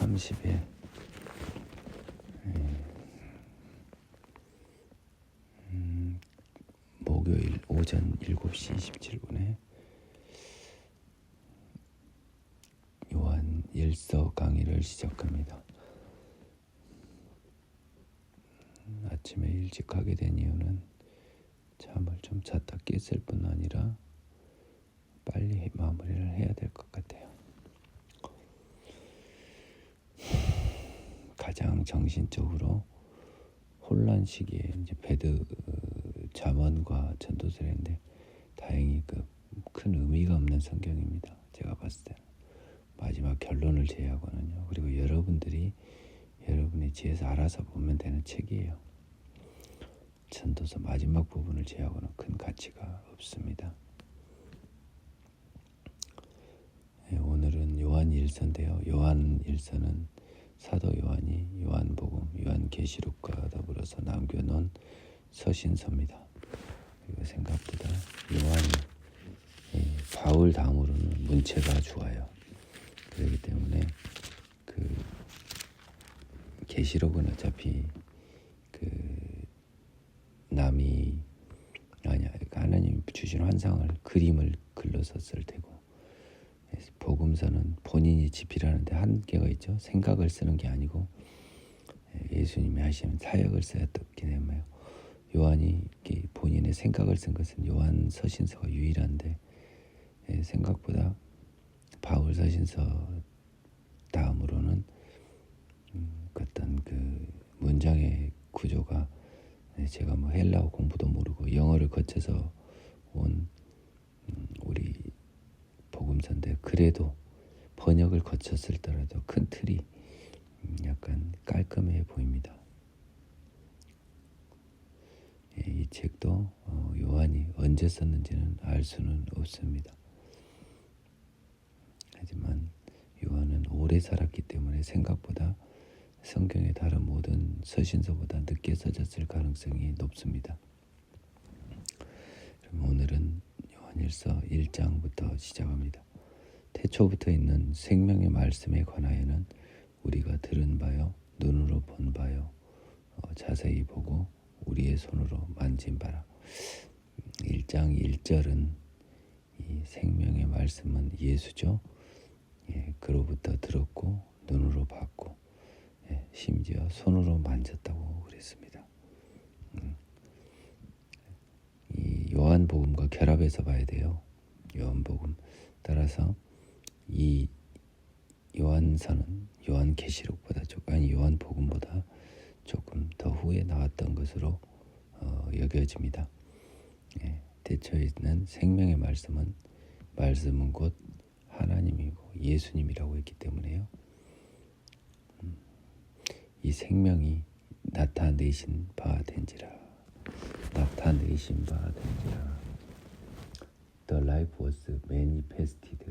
30일 목요일 오전 7시 27분에 요한 1서 강의를 시작합니다. 아침에 일찍 가게 된 이유는 잠을 좀 잤다 깼을 뿐 아니라 빨리 마무리를 해야 될 것 같아요. 가장 정신적으로 혼란 시기에 이제 베드 잠언과 전도서인데 다행히 큰 의미가 없는 성경입니다. 제가 봤을 때는 마지막 결론을 제외하고는요. 그리고 여러분들이 여러분의 지혜에서 알아서 보면 되는 책이에요. 전도서 마지막 부분을 제외하고는 큰 가치가 없습니다. 오늘은 요한 1서인데요. 요한 1서는 사도 요한이 요한복음, 요한계시록과 더불어서 남겨놓은 서신서입니다. 그리고 생각보다 요한이 바울 다음으로는 문체가 좋아요. 그렇기 때문에 계시록은 어차피 하나님이 주신 환상을 그림을 글로서 쓸 테고, 복음서는 본인이 집필하는데 한계가 있죠. 생각을 쓰는 게 아니고 예수님이 하시는 사역을 써였기 때문에 요한이 본인의 생각을 쓴 것은 요한 서신서가 유일한데, 생각보다 바울 서신서 다음으로는 어떤 문장의 구조가 제가 헬라어 공부도 모르고 영어를 거쳐서 온 우리 복음서인데, 그래도 번역을 거쳤을 때라도 큰 틀이 약간 깔끔해 보입니다. 이 책도 요한이 언제 썼는지는 알 수는 없습니다. 하지만 요한은 오래 살았기 때문에 생각보다 성경의 다른 모든 서신서보다 늦게 써졌을 가능성이 높습니다. 그럼 오늘은 요한일서 1장부터 시작합니다. 태초부터 있는 생명의 말씀에 관하여는 우리가 들은 바요, 눈으로 본 바요, 자세히 보고 우리의 손으로 만진 바라. 1장 1절은 이 생명의 말씀은 예수죠. 그로부터 들었고 눈으로 봤고 심지어 손으로 만졌다고 그랬습니다. 이 요한복음과 결합해서 봐야 돼요. 요한복음. 따라서 이 요한서는 요한계시록보다 요한복음보다 조금 더 후에 나왔던 것으로 여겨집니다. 태초에 있는 생명의 말씀은 곧 하나님이고 예수님이라고 했기 때문에요. 이 생명이 나타내신 바 된지라. The life was manifested.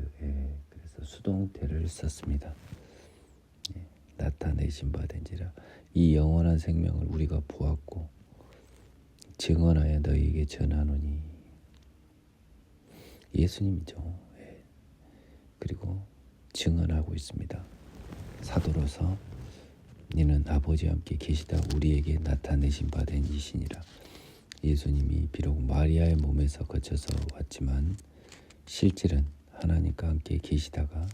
그래서 수동태를 썼습니다. 나타내신 바 된지라. 이 영원한 생명을 우리가 보았고 증언하여 너희에게 전하노니. 예수님이죠. 그리고 증언하고 있습니다. 사도로서 이는 아버지와 함께 계시다 우리에게 나타내신 바 된 이시니라. 예수님이 비록 마리아의 몸에서 거쳐서 왔지만 실질은 하나님과 함께 계시다가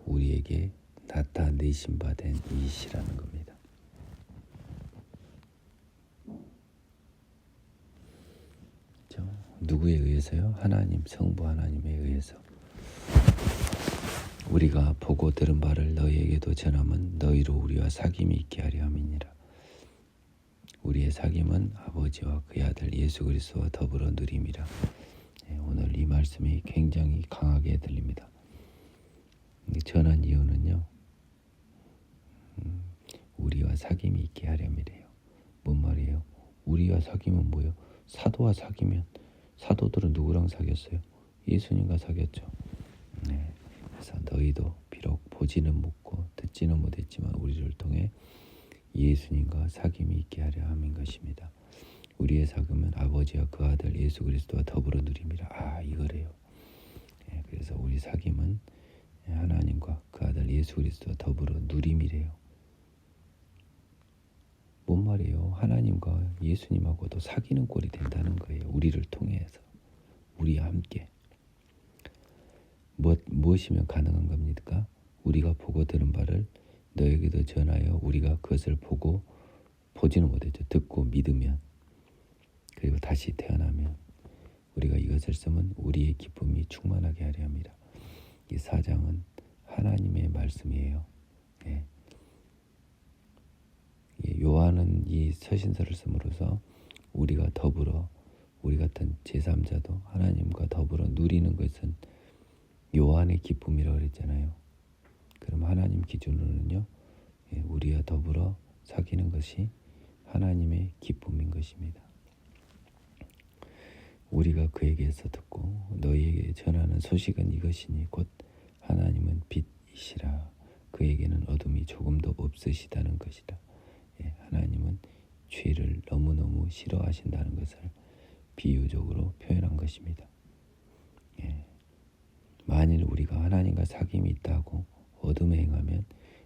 우리에게 나타내신 바 된 이시라는 겁니다. 누구에 의해서요? 하나님, 성부 하나님에 의해서. 우리가 보고 들은 바를 너희에게도 전함은 너희로 우리와 사귐이 있게 하려 함이니라. 우리의 사귐은 아버지와 그의 아들 예수 그리스도와 더불어 누림이라. 오늘 이 말씀이 굉장히 강하게 들립니다. 전한 이유는요, 우리와 사귐이 있게 하렴이래요. 뭔 말이에요? 우리와 사귐은 뭐예요? 사도와 사귀면, 사도들은 누구랑 사귀었어요? 예수님과 사귀었죠. 그래서 너희도 비록 보지는 못고 듣지는 못했지만 우리를 통해 예수님과 사귐이 있게 하려 함인 것입니다. 우리의 사귐은 아버지와 그 아들 예수 그리스도와 더불어 누림이라. 이거래요. 그래서 우리 사귐은 하나님과 그 아들 예수 그리스도와 더불어 누림이래요. 뭔 말이에요? 하나님과 예수님하고도 사귀는 꼴이 된다는 거예요. 우리를 통해서, 우리와 함께. 무엇이면 가능한 겁니까? 우리가 보고 들은 바를 너에게도 전하여 우리가 그것을 보고 보지는 못했죠. 듣고 믿으면, 그리고 다시 태어나면 우리가 이것을 쓰면 우리의 기쁨이 충만하게 하려 합니다. 이 4장은 하나님의 말씀이에요. 예. 요한은 이 서신서를 쓰므로써 우리가 더불어, 우리 같은 제3자도 하나님과 더불어 누리는 것은 요한의 기쁨이라고 그랬잖아요. 그럼 하나님 기준으로는요, 우리와 더불어 사귀는 것이 하나님의 기쁨인 것입니다. 우리가 그에게서 듣고 너희에게 전하는 소식은 이것이니 곧 하나님은 빛이시라. 그에게는 어둠이 조금도 없으시다는 것이다. 하나님은 죄를 너무너무 싫어하신다는 것을 비유적으로 표현한 것입니다. 만일 우리가 하나님과 사귐이 있다고 어둠에 행하면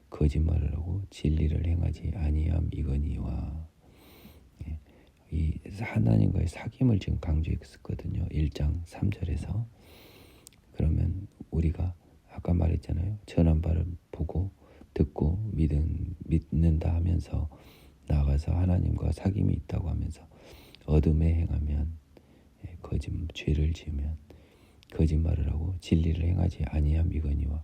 거짓말을 하고 진리를 행하지 아니함이거니와. 이 하나님과의 사귐을 지금 강조했었거든요. 1장 3절에서. 그러면 우리가 아까 말했잖아요. 전한 바를 보고 듣고 믿는다 하면서 나가서 하나님과 사귐이 있다고 하면서 어둠에 행하면, 죄를 지으면 거짓말을 하고 진리를 행하지 아니함이거니와.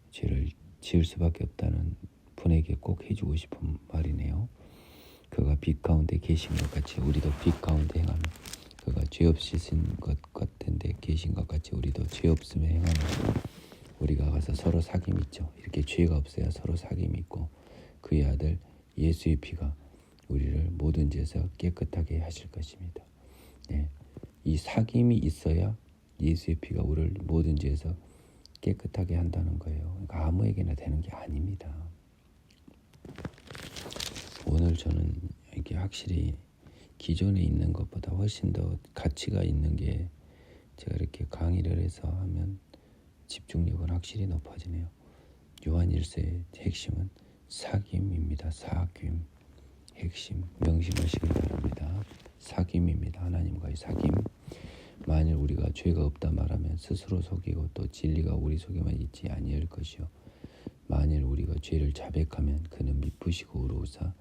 죄를 지을 수밖에 없다는 분에게 꼭 해주고 싶은 말이네요. 그가 빛 가운데 계신 것 같이 우리도 빛 가운데 행하면, 그가 죄 없으신 것 같은데 계신 것 같이 우리도 죄 없음에 행하면 우리가 가서 서로 사귐이 있죠. 이렇게 죄가 없어야 서로 사귐이 있고 그의 아들 예수의 피가 우리를 모든 죄에서 깨끗하게 하실 것입니다. 이 사귐이 있어야 예수의 피가 우리를 모든 죄에서 깨끗하게 한다는 거예요. 그러니까 아무에게나 되는 게 아닙니다. 오늘 저는 이게 확실히 기존에 있는 것보다 훨씬 더 가치가 있는 게, 제가 이렇게 강의를 해서 하면 집중력은 확실히 높아지네요. 요한일서의 핵심은 사귐입니다. 사귐. 핵심 명심하시기 바랍니다. 사귐입니다. 하나님과의 사귐. 만일 우리가 죄가 없다 말하면 스스로 속이고 또 진리가 우리 속에만 있지 아니할 것이요. 만일 우리가 죄를 자백하면 그는 미쁘시고 의로우사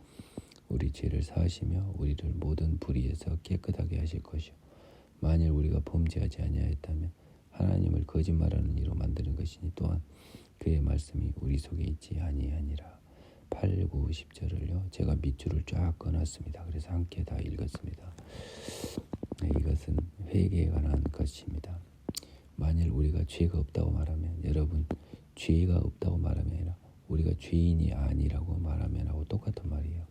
우리 죄를 사하시며 우리를 모든 불의에서 깨끗하게 하실 것이요. 만일 우리가 범죄하지 아니하였다면 하나님을 거짓말하는 이로 만드는 것이니 또한 그의 말씀이 우리 속에 있지 아니하니라. 8, 9, 10절을요. 제가 밑줄을 쫙 꺼놨습니다. 그래서 함께 다 읽었습니다. 이것은 회개에 관한 것입니다. 만일 우리가 죄가 없다고 말하면, 여러분 죄가 없다고 말하면 아니라 우리가 죄인이 아니라고 말하면 하고 똑같은 말이에요.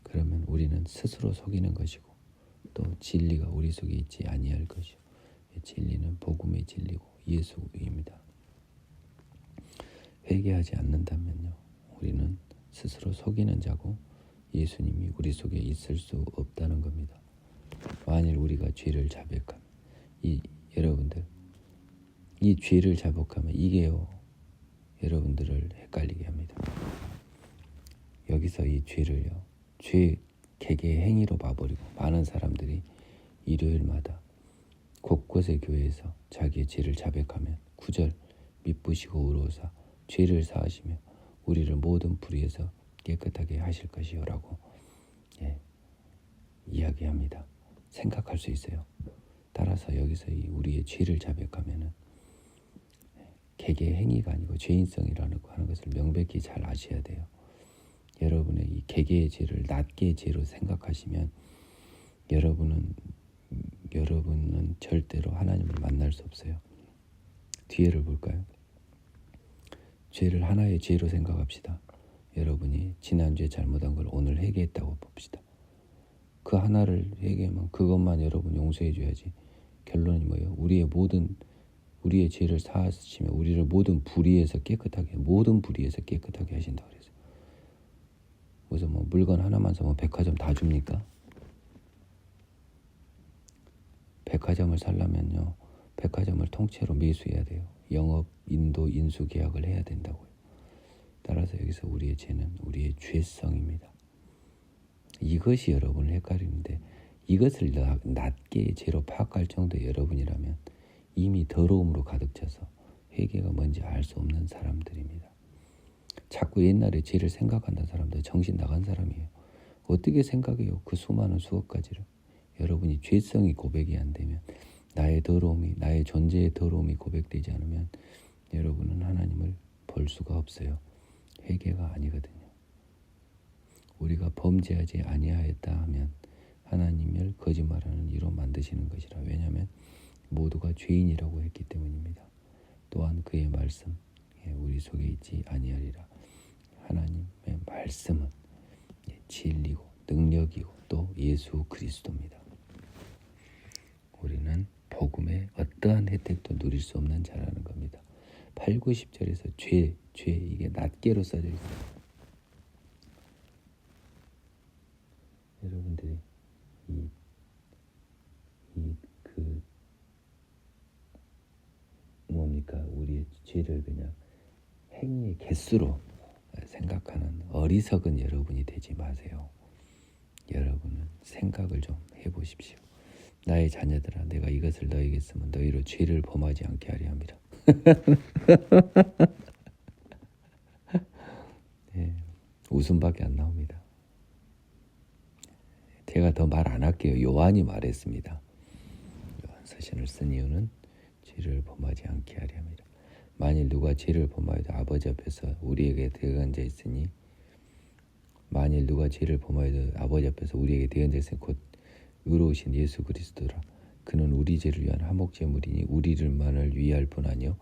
그러면 우리는 스스로 속이는 것이고 또 진리가 우리 속에 있지 아니할 것이요. 진리는 복음의 진리고 예수입니다. 회개하지 않는다면요, 우리는 스스로 속이는 자고 예수님이 우리 속에 있을 수 없다는 겁니다. 만일 우리가 죄를 자백하면, 여러분들 이 죄를 자백하면 이게요, 여러분들을 헷갈리게 합니다. 여기서 이 죄를요, 죄 개개의 행위로 봐버리고 많은 사람들이 일요일마다 곳곳의 교회에서 자기의 죄를 자백하면 9절 미쁘시고 의로우사 죄를 사하시며 우리를 모든 불의에서 깨끗하게 하실 것이요 라고 이야기합니다. 생각할 수 있어요. 따라서 여기서 우리의 죄를 자백하면은 개개의 행위가 아니고 죄인성이라는 거 하는 것을 명백히 잘 아셔야 돼요. 여러분의 이 개개의 죄를 낱개의 죄로 생각하시면 여러분은 절대로 하나님을 만날 수 없어요. 뒤에를 볼까요? 죄를 하나의 죄로 생각합시다. 여러분이 지난주에 잘못한 걸 오늘 회개했다고 봅시다. 그 하나를 회개하면 그것만 여러분 용서해 줘야지. 결론이 뭐예요? 우리의 죄를 사하시며 우리를 모든 불의에서 깨끗하게 하신다 그래서. 무슨 물건 하나만 사면 백화점 다 줍니까? 백화점을 살려면요, 백화점을 통째로 매수해야 돼요. 영업, 인도, 인수 계약을 해야 된다고요. 따라서 여기서 우리의 죄는 우리의 죄성입니다. 이것이 여러분을 헷갈리는데 이것을 낮게 죄로 파악할 정도의 여러분이라면 이미 더러움으로 가득 차서 회개가 뭔지 알 수 없는 사람들입니다. 자꾸 옛날에 죄를 생각한다는 사람들 정신 나간 사람이에요. 어떻게 생각해요? 그 수많은 수억 가지를. 여러분이 죄성이 고백이 안 되면 나의 더러움이 나의 존재의 더러움이 고백되지 않으면 여러분은 하나님을 볼 수가 없어요. 회개가 아니거든요. 우리가 범죄하지 아니하였다 하면 하나님을 거짓말하는 이로 만드시는 것이라. 왜냐하면 모두가 죄인이라고 했기 때문입니다. 또한 그의 말씀 우리 속에 있지 아니하리라. 하나님의 말씀은 진리고 능력이고 또 예수 그리스도입니다. 우리는 복음의 어떠한 혜택도 누릴 수 없는 자라는 겁니다. 8, 9, 10절에서 죄 이게 낱개로 써져 있어요. 여러분들이 우리의 죄를 그냥 행위의 개수로 생각하는 어리석은 여러분이 되지 마세요. 여러분은 생각을 좀 해보십시오. 나의 자녀들아, 내가 이것을 너에게 쓰면 너희로 죄를 범하지 않게 하려 함이라. 네, 웃음밖에 안 나옵니다. 제가 더 말 안 할게요. 요한이 말했습니다. 요한 서신을 쓴 이유는 죄를 범하지 않게 하려 함이라. 만일 누가 죄를 범하여도 아버지 앞에서 우리에게 대언 자 있으니 만일 누가 죄를 범하여도 아버지 앞에서 우리에게 대언 자 있으니 곧 의로우신 예수 그리스도라. 그는 우리 죄를 위한 화목제물이니 우리를만을 위할 뿐 아니요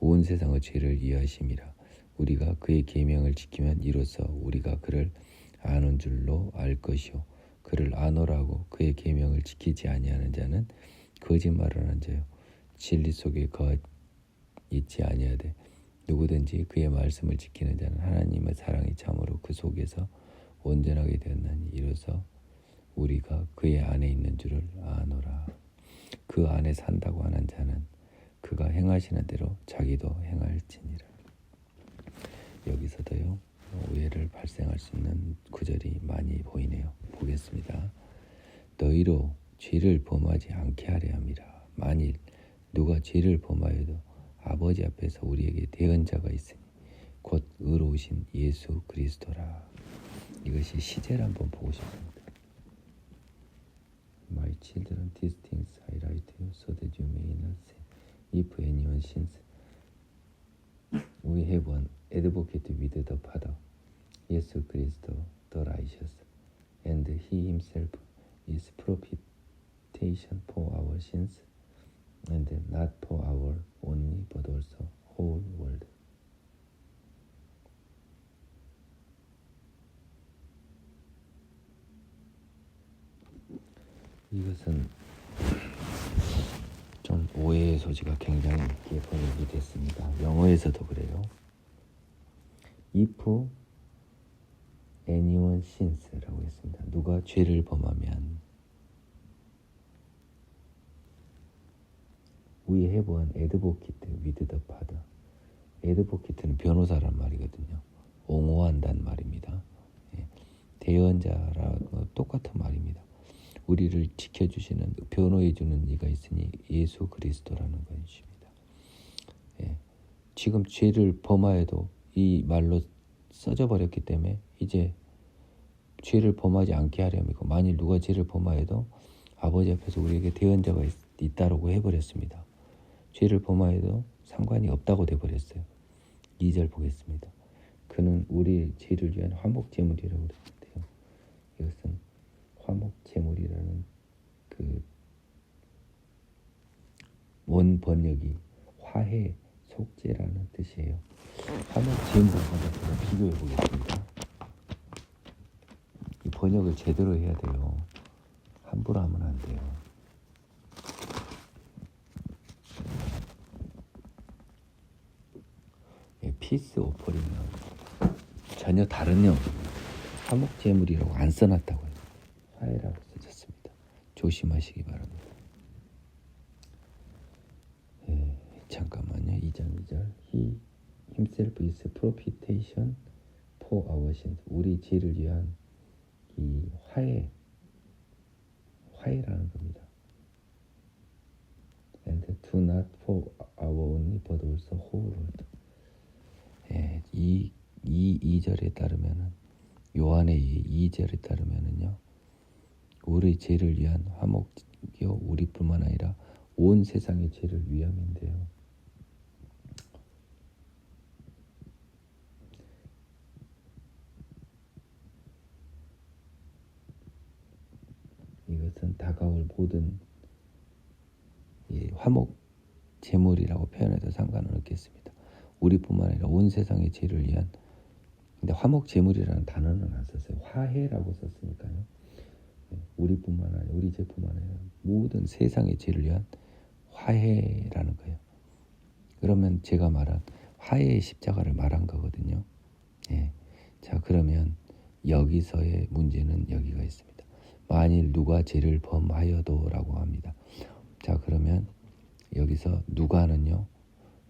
온 세상의 죄를 위하심이라. 우리가 그의 계명을 지키면 이로써 우리가 그를 아는 줄로 알 것이요 그를 아노라고 그의 계명을 지키지 아니하는 자는 거짓말을 하는 자요 진리 속에 거하 있지 아니하되 누구든지 그의 말씀을 지키는 자는 하나님의 사랑이 참으로 그 속에서 온전하게 되었나니 이로써 우리가 그의 안에 있는 줄을 아노라. 그 안에 산다고 하는 자는 그가 행하시는 대로 자기도 행할지니라. 여기서도요 오해를 발생할 수 있는 구절이 많이 보이네요. 보겠습니다. 너희로 죄를 범하지 않게 하려 함이라. 만일 누가 죄를 범하여도 아버지 앞에서 우리에게 대언자가 있으니 곧 의로우신 예수 그리스도라. 이것이 시제를 한번 보고 싶습니다. My children, these things I write to you so that you may not sin. If anyone sins, we have one advocate with the Father, 예수 그리스도 the righteous, and he himself is propitiation for our sins, and not for our only, but also whole world. 이것은 좀 오해의 소지가 굉장히 있게 번역이 됐습니다. 영어에서도 그래요. If anyone sins라고 했습니다. 누가 죄를 범하면 We have one advocate with the Father. advocate는 변호사란 말이거든요. 옹호한다는 말입니다. 대언자라고 똑같은 말입니다. 우리를 지켜주시는 변호해주는 이가 있으니 예수 그리스도라는 것입니다. 지금 죄를 범하여도 이 말로 써져 버렸기 때문에 이제 죄를 범하지 않게 하려고 만일 누가 죄를 범하여도 아버지 앞에서 우리에게 대언자가 있다라고 해버렸습니다. 죄를 범하여도 상관이 없다고 돼버렸어요. 2절 보겠습니다. 그는 우리 죄를 위한 화목제물이라고 그랬는데요. 이것은 화목제물이라는 그 원 번역이 화해 속죄라는 뜻이에요. 화목제물과 제가 비교해 보겠습니다. 이 번역을 제대로 해야 돼요. 함부로 하면 안 돼요. 피스 오퍼링은 전혀 다른 영어입니다. 화목제물이라고 안 써놨다고 해요. 화해라고 써졌습니다. 조심하시기 바랍니다. 잠깐만요. 2장 2절 He himself is propitiation for our sins. 우리 죄를 위한 이 화해라는 겁니다. And do not for our only but also whole world. 예, 이 2절에 따르면은 요한의 2절에 따르면은요. 우리 죄를 위한 화목이요 우리뿐만 아니라 온 세상의 죄를 위함인데요. 이것은 다가올 모든 화목 제물이라고 표현해도 상관은 없겠습니다. 우리뿐만 아니라 온 세상의 죄를 위한. 근데 화목 제물이라는 단어는 안 썼어요. 화해라고 썼으니까요. 우리뿐만 아니라 우리 죄뿐만 아니라 모든 세상의 죄를 위한 화해라는 거예요. 그러면 제가 말한 화해의 십자가를 말한 거거든요. 예. 자, 그러면 여기서의 문제는 여기가 있습니다. 만일 누가 죄를 범하여도라고 합니다. 자, 그러면 여기서 누가는요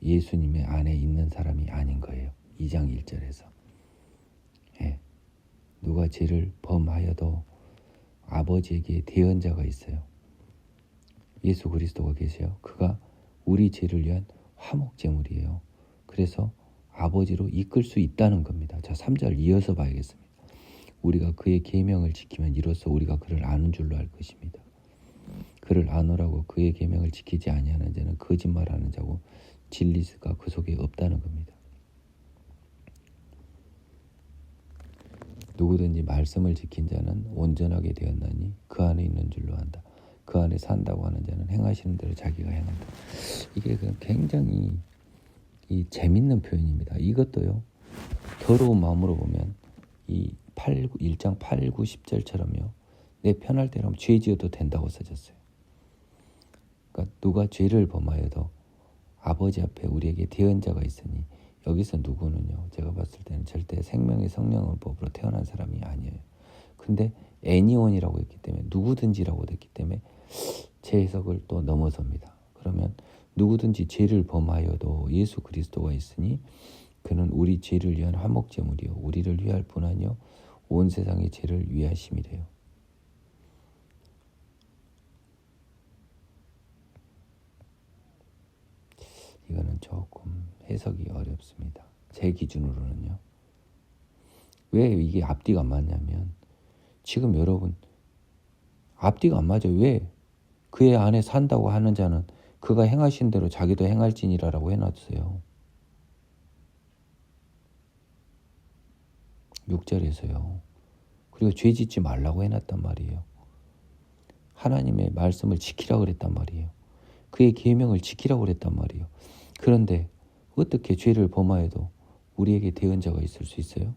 예수님의 안에 있는 사람이 아닌 거예요. 2장 1절에서 예. 누가 죄를 범하여도 아버지에게 대언자가 있어요. 예수 그리스도가 계세요. 그가 우리 죄를 위한 화목제물이에요. 그래서 아버지로 이끌 수 있다는 겁니다. 자, 3절 이어서 봐야겠습니다. 우리가 그의 계명을 지키면 이로써 우리가 그를 아는 줄로 알 것입니다. 그를 아노라고 그의 계명을 지키지 아니하는 자는 거짓말하는 자고 진리가 그 속에 없다는 겁니다. 누구든지 말씀을 지킨 자는 온전하게 되었나니 그 안에 있는 줄로 안다. 그 안에 산다고 하는 자는 행하시는 대로 자기가 행한다. 이게 굉장히 재밌는 표현입니다. 이것도요. 더러운 마음으로 보면 이 1장 8, 9, 10절처럼요. 내 편할 대로 죄 지어도 된다고 써졌어요. 그러니까 누가 죄를 범하여도 아버지 앞에 우리에게 대언자가 있으니 여기서 누구는요. 제가 봤을 때는 절대 생명의 성령의 법으로 태어난 사람이 아니에요. 근데 애니원이라고 했기 때문에 누구든지라고 됐기 때문에 제 해석을 또 넘어섭니다. 그러면 누구든지 죄를 범하여도 예수 그리스도가 있으니 그는 우리 죄를 위한 화목제물이요 우리를 위할 뿐 아니요 온 세상의 죄를 위하심이래요. 이거는 조금 해석이 어렵습니다. 제 기준으로는요. 왜 이게 앞뒤가 안 맞냐면 지금 여러분 앞뒤가 안 맞아요. 왜? 그의 안에 산다고 하는 자는 그가 행하신 대로 자기도 행할지니라라고 해놨어요. 6절에서요. 그리고 죄 짓지 말라고 해놨단 말이에요. 하나님의 말씀을 지키라고 그랬단 말이에요. 그의 계명을 지키라고 그랬단 말이에요. 그런데 어떻게 죄를 범하여도 우리에게 대언자가 있을 수 있어요?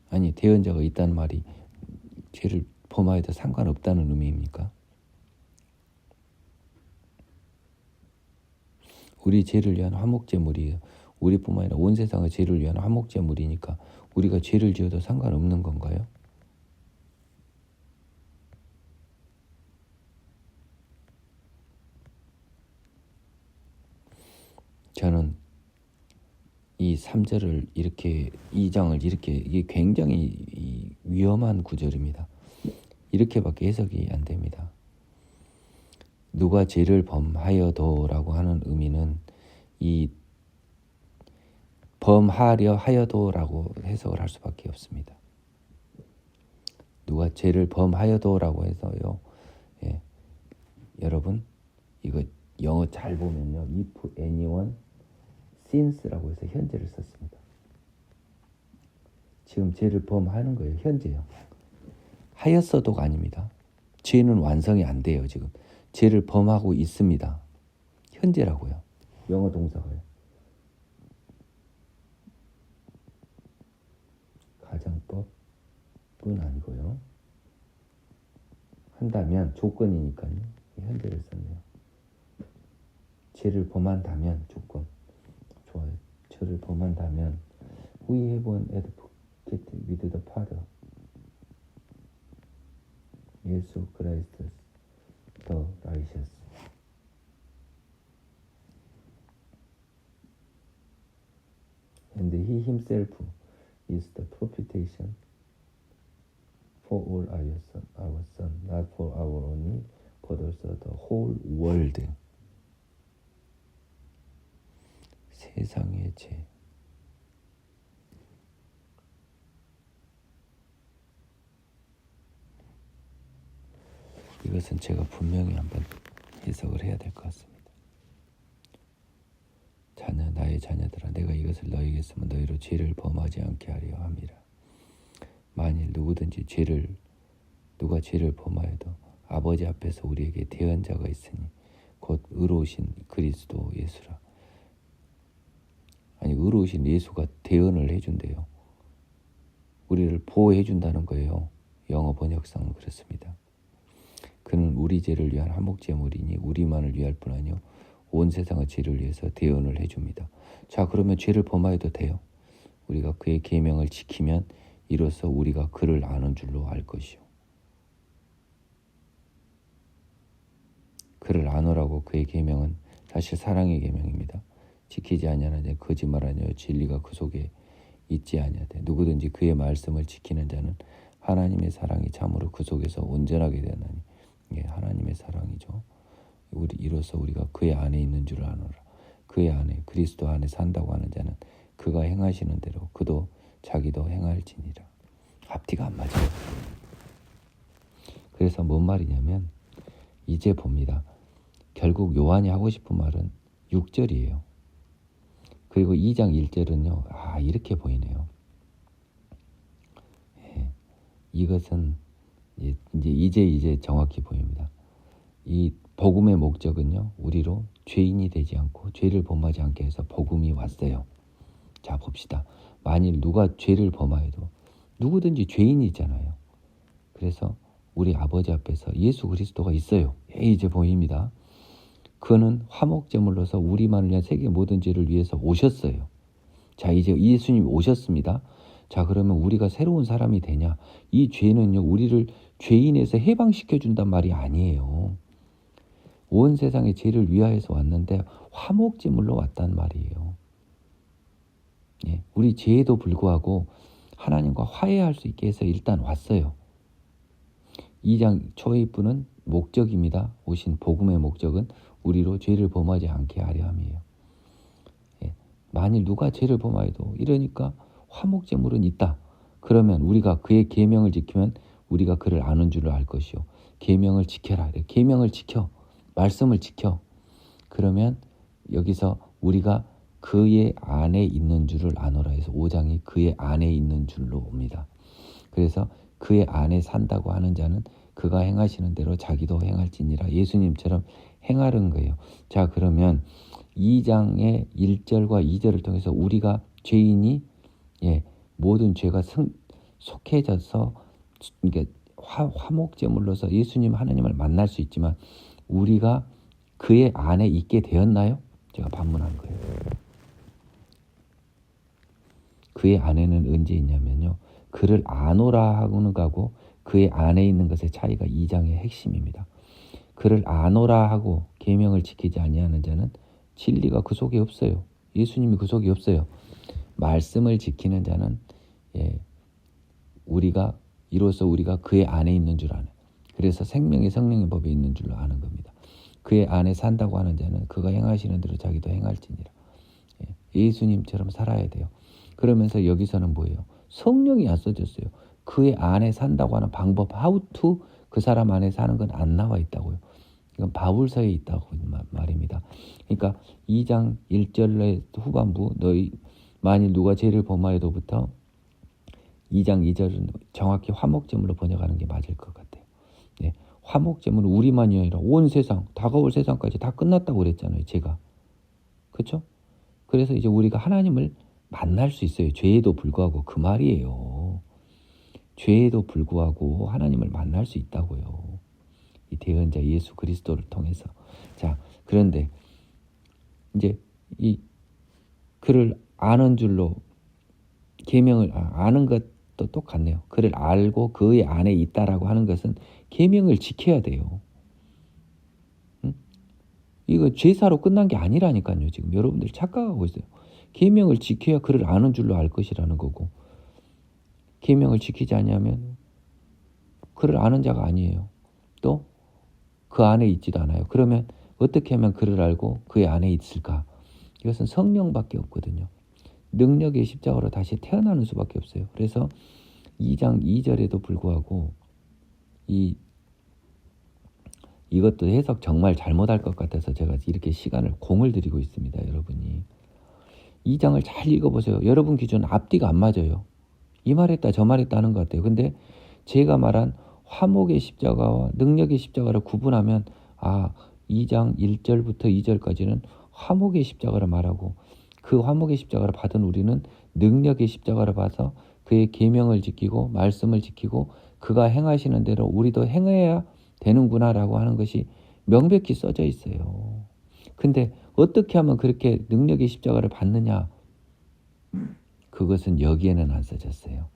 아니, 대언자가 있다는 말이 죄를 범하여도 상관없다는 의미입니까? 우리 죄를 위한 화목제물이에요. 우리뿐만 아니라 온 세상의 죄를 위한 화목제물이니까 우리가 죄를 지어도 상관없는 건가요? 저는 이 3절을 이렇게 2장을 이렇게 이게 굉장히 위험한 구절입니다. 이렇게밖에 해석이 안 됩니다. 누가 죄를 범하여도라고 하는 의미는 이 범하려 하여도라고 해석을 할 수밖에 없습니다. 누가 죄를 범하여도라고 해서요. 예. 여러분 이거 영어 잘 보면요. if anyone sins라고 해서 현재를 썼습니다. 지금 죄를 범하는 거예요. 현재요. 하였어도가 아닙니다. 죄는 완성이 안 돼요. 지금 죄를 범하고 있습니다. 현재라고요. 영어 동사가요. 가정법은 아니고요. 한다면 조건이니까요. 현재를 썼네요. 죄를 범한다면 조건. 좋아요. 죄를 범한다면 We have an advocate with the Father. 예수 그리스도 the righteous. himself is the propitiation for all our son, not for our only, but also the whole world. 세상의 죄. 이것은 제가 분명히 한번 해석을 해야 될 것 같습니다. 나의 자녀들아, 내가 이것을 너희에게 쓰면 너희로 죄를 범하지 않게 하려 함이라. 만일 누구든지 누가 죄를 범하여도 아버지 앞에서 우리에게 대언자가 있으니 곧 의로우신 그리스도 예수라. 아니, 의로우신 예수가 대언을 해준대요. 우리를 보호해 준다는 거예요. 영어 번역상은 그렇습니다. 그는 우리 죄를 위한 한목제물이니 우리만을 위할 뿐 아니요 온 세상의 죄를 위해서 대언을 해줍니다. 자, 그러면 죄를 범하여도 돼요. 우리가 그의 계명을 지키면 이로써 우리가 그를 아는 줄로 알 것이요. 그를 아노라고 그의 계명은 사실 사랑의 계명입니다. 지키지 아니하는 거짓말하며 진리가 그 속에 있지 아니하되 누구든지 그의 말씀을 지키는 자는 하나님의 사랑이 참으로 그 속에서 온전하게 되나니, 예, 하나님의 사랑이죠. 이로써 우리가 그의 안에 있는 줄을 아노라. 그의 안에, 그리스도 안에 산다고 하는 자는 그가 행하시는 대로 그도 자기도 행할지니라. 앞뒤가 안 맞아요. 그래서 뭔 말이냐면 이제 봅니다. 결국 요한이 하고 싶은 말은 6절이에요. 그리고 2장 1절은요. 이렇게 보이네요. 예, 이것은 이제 정확히 보입니다. 이 복음의 목적은요, 우리로 죄인이 되지 않고 죄를 범하지 않게 해서 복음이 왔어요. 자, 봅시다. 만일 누가 죄를 범하여도 누구든지 죄인이잖아요. 그래서 우리 아버지 앞에서 예수 그리스도가 있어요. 이제 보입니다. 그는 화목제물로서 우리만을 위한 세계 모든 죄를 위해서 오셨어요. 자, 이제 예수님이 오셨습니다. 자, 그러면 우리가 새로운 사람이 되냐? 이 죄는요, 우리를 죄인에서 해방시켜준단 말이 아니에요. 온 세상의 죄를 위하여서 왔는데 화목제물로 왔단 말이에요. 예, 우리 죄에도 불구하고 하나님과 화해할 수 있게 해서 일단 왔어요. 2장 초입부는 목적입니다. 오신 복음의 목적은 우리로 죄를 범하지 않게 하려 함이에요. 예, 만일 누가 죄를 범하여도 이러니까 화목제물은 있다. 그러면 우리가 그의 계명을 지키면 우리가 그를 아는 줄을 알 것이요. 계명을 지켜라. 계명을 지켜. 말씀을 지켜. 그러면 여기서 우리가 그의 안에 있는 줄을 아노라 해서 5장이 그의 안에 있는 줄로 옵니다. 그래서 그의 안에 산다고 하는 자는 그가 행하시는 대로 자기도 행할지니라. 예수님처럼 행하는 거예요. 자, 그러면 2장의 1절과 2절을 통해서 우리가 죄인이, 예, 모든 죄가 속해져서 이게 화목제물로서 예수님 하나님을 만날 수 있지만 우리가 그의 안에 있게 되었나요? 제가 반문한 거예요. 그의 안에는 언제 있냐면요, 그를 아노라 하고는 가고 그의 안에 있는 것의 차이가 2장의 핵심입니다. 그를 아노라 하고 계명을 지키지 아니하는 자는 진리가 그 속에 없어요. 예수님이 그 속에 없어요. 말씀을 지키는 자는, 예, 이로써 우리가 그의 안에 있는 줄 아는, 그래서 생명의 성령의 법에 있는 줄로 아는 겁니다. 그의 안에 산다고 하는 자는 그가 행하시는 대로 자기도 행할지니라. 예, 예수님처럼 살아야 돼요. 그러면서 여기서는 뭐예요? 성령이 안 써졌어요. 그의 안에 산다고 하는 방법, how to, 그 사람 안에 사는 건 안 나와 있다고요. 이건 바울서에 있다고 말입니다. 그러니까 2장 1절의 후반부, 너희 만일 누가 죄를 범하여도부터 2장 2절은 정확히 화목제물로 번역하는 게 맞을 것 같아요. 네, 화목제물은 우리만이 아니라 온 세상, 다가올 세상까지 다 끝났다고 그랬잖아요. 제가. 그렇죠? 그래서 이제 우리가 하나님을 만날 수 있어요. 죄에도 불구하고. 그 말이에요. 죄에도 불구하고 하나님을 만날 수 있다고요. 이 대언자 예수 그리스도를 통해서. 자, 그런데 이제 이 그를 아는 줄로 계명을 아는 것도 똑같네요. 그를 알고 그의 안에 있다라고 하는 것은 계명을 지켜야 돼요. 이거 죄사로 끝난 게 아니라니까요. 지금 여러분들이 착각하고 있어요. 계명을 지켜야 그를 아는 줄로 알 것이라는 거고, 계명을 지키지 아니하면 그를 아는 자가 아니에요. 또 그 안에 있지도 않아요. 그러면 어떻게 하면 그를 알고 그의 안에 있을까? 이것은 성령밖에 없거든요. 능력의 십자가로 다시 태어나는 수밖에 없어요. 그래서 2장 2절에도 불구하고 이것도 해석 정말 잘못할 것 같아서 제가 이렇게 시간을 공을 들이고 있습니다. 여러분이 2장을 잘 읽어보세요. 여러분 기준 앞뒤가 안 맞아요. 이 말했다 저 말했다 하는 것 같아요. 근데 제가 말한 화목의 십자가와 능력의 십자가를 구분하면 2장 1절부터 2절까지는 화목의 십자가를 말하고, 그 화목의 십자가를 받은 우리는 능력의 십자가를 봐서 그의 계명을 지키고 말씀을 지키고 그가 행하시는 대로 우리도 행해야 되는구나라고 하는 것이 명백히 써져 있어요. 근데 어떻게 하면 그렇게 능력의 십자가를 받느냐? 그것은 여기에는 안 써졌어요.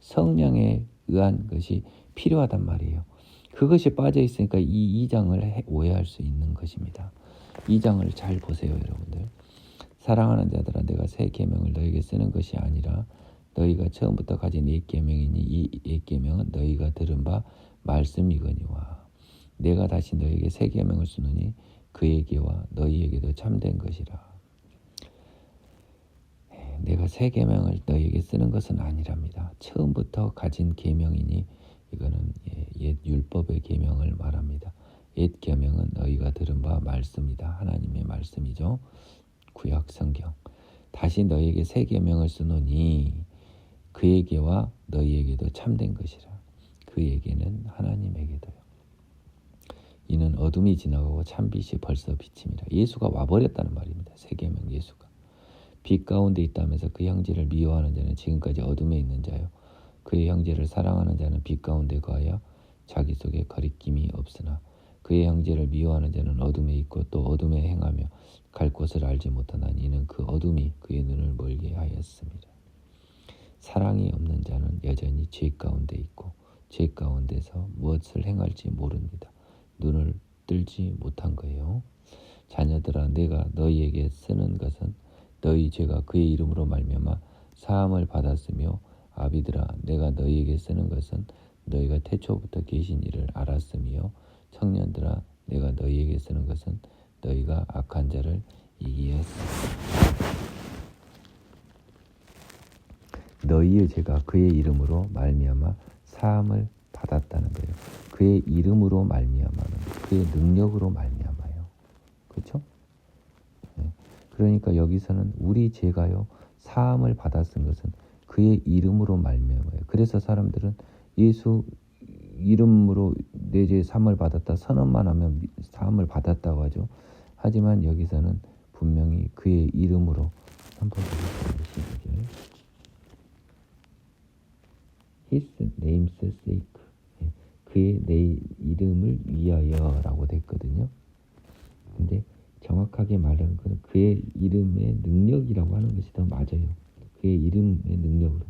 성령에 의한 것이 필요하단 말이에요. 그것이 빠져 있으니까 이 2장을 오해할 수 있는 것입니다. 2장을 잘 보세요, 여러분들. 사랑하는 자들아, 내가 새 계명을 너에게 쓰는 것이 아니라 너희가 처음부터 가진 옛 계명이니 이 옛 계명은 너희가 들은 바 말씀이거니와 내가 다시 너에게 새 계명을 쓰노니 그에게와 너희에게도 참된 것이라. 내가 새 계명을 너희에게 쓰는 것은 아니랍니다. 처음부터 가진 계명이니 이거는 옛 율법의 계명을 말합니다. 옛 계명은 너희가 들은 바 말씀이다. 하나님의 말씀이죠. 구약 성경. 다시 너희에게 새 계명을 쓰노니 그에게와 너희에게도 참된 것이라. 그에게는 하나님에게도요. 이는 어둠이 지나가고 참빛이 벌써 비침이라. 예수가 와버렸다는 말입니다. 새 계명 예수가. 빛 가운데 있다면서 그 형제를 미워하는 자는 지금까지 어둠에 있는 자요. 그의 형제를 사랑하는 자는 빛 가운데 거하여 자기 속에 거리낌이 없으나 그의 형제를 미워하는 자는 어둠에 있고 또 어둠에 행하며 갈 곳을 알지 못하나니 이는 그 어둠이 그의 눈을 멀게 하였습니다. 사랑이 없는 자는 여전히 죄 가운데 있고 죄 가운데서 무엇을 행할지 모릅니다. 눈을 뜰지 못한 거예요. 자녀들아, 내가 너희에게 쓰는 것은 너희 죄가 그의 이름으로 말미암아 사함을 받았으며 아비들아, 내가 너희에게 쓰는 것은 너희가 태초부터 계신 이를 알았으며 청년들아, 내가 너희에게 쓰는 것은 너희가 악한 자를 이기었으며 너희의 죄가 그의 이름으로 말미암아 사함을 받았다는 거예요. 그의 이름으로 말미암아는 그의 능력으로 말미암아요. 그렇죠? 네. 그러니까 여기서는 우리 죄가요 사함을 받았은 것은 그의 이름으로 말미암아요. 그래서 사람들은 예수 이름으로 내 죄 사함을 받았다 선언만 하면 사함을 받았다고 하죠. 하지만 여기서는 분명히 그의 이름으로 한번 보겠습니다. His name's sake. 그의 내 이름을 위하여라고 됐거든요. 근데 정확하게 말하는 것은 그의 이름의 능력이라고 하는 것이 더 맞아요. 그의 이름의 능력으로.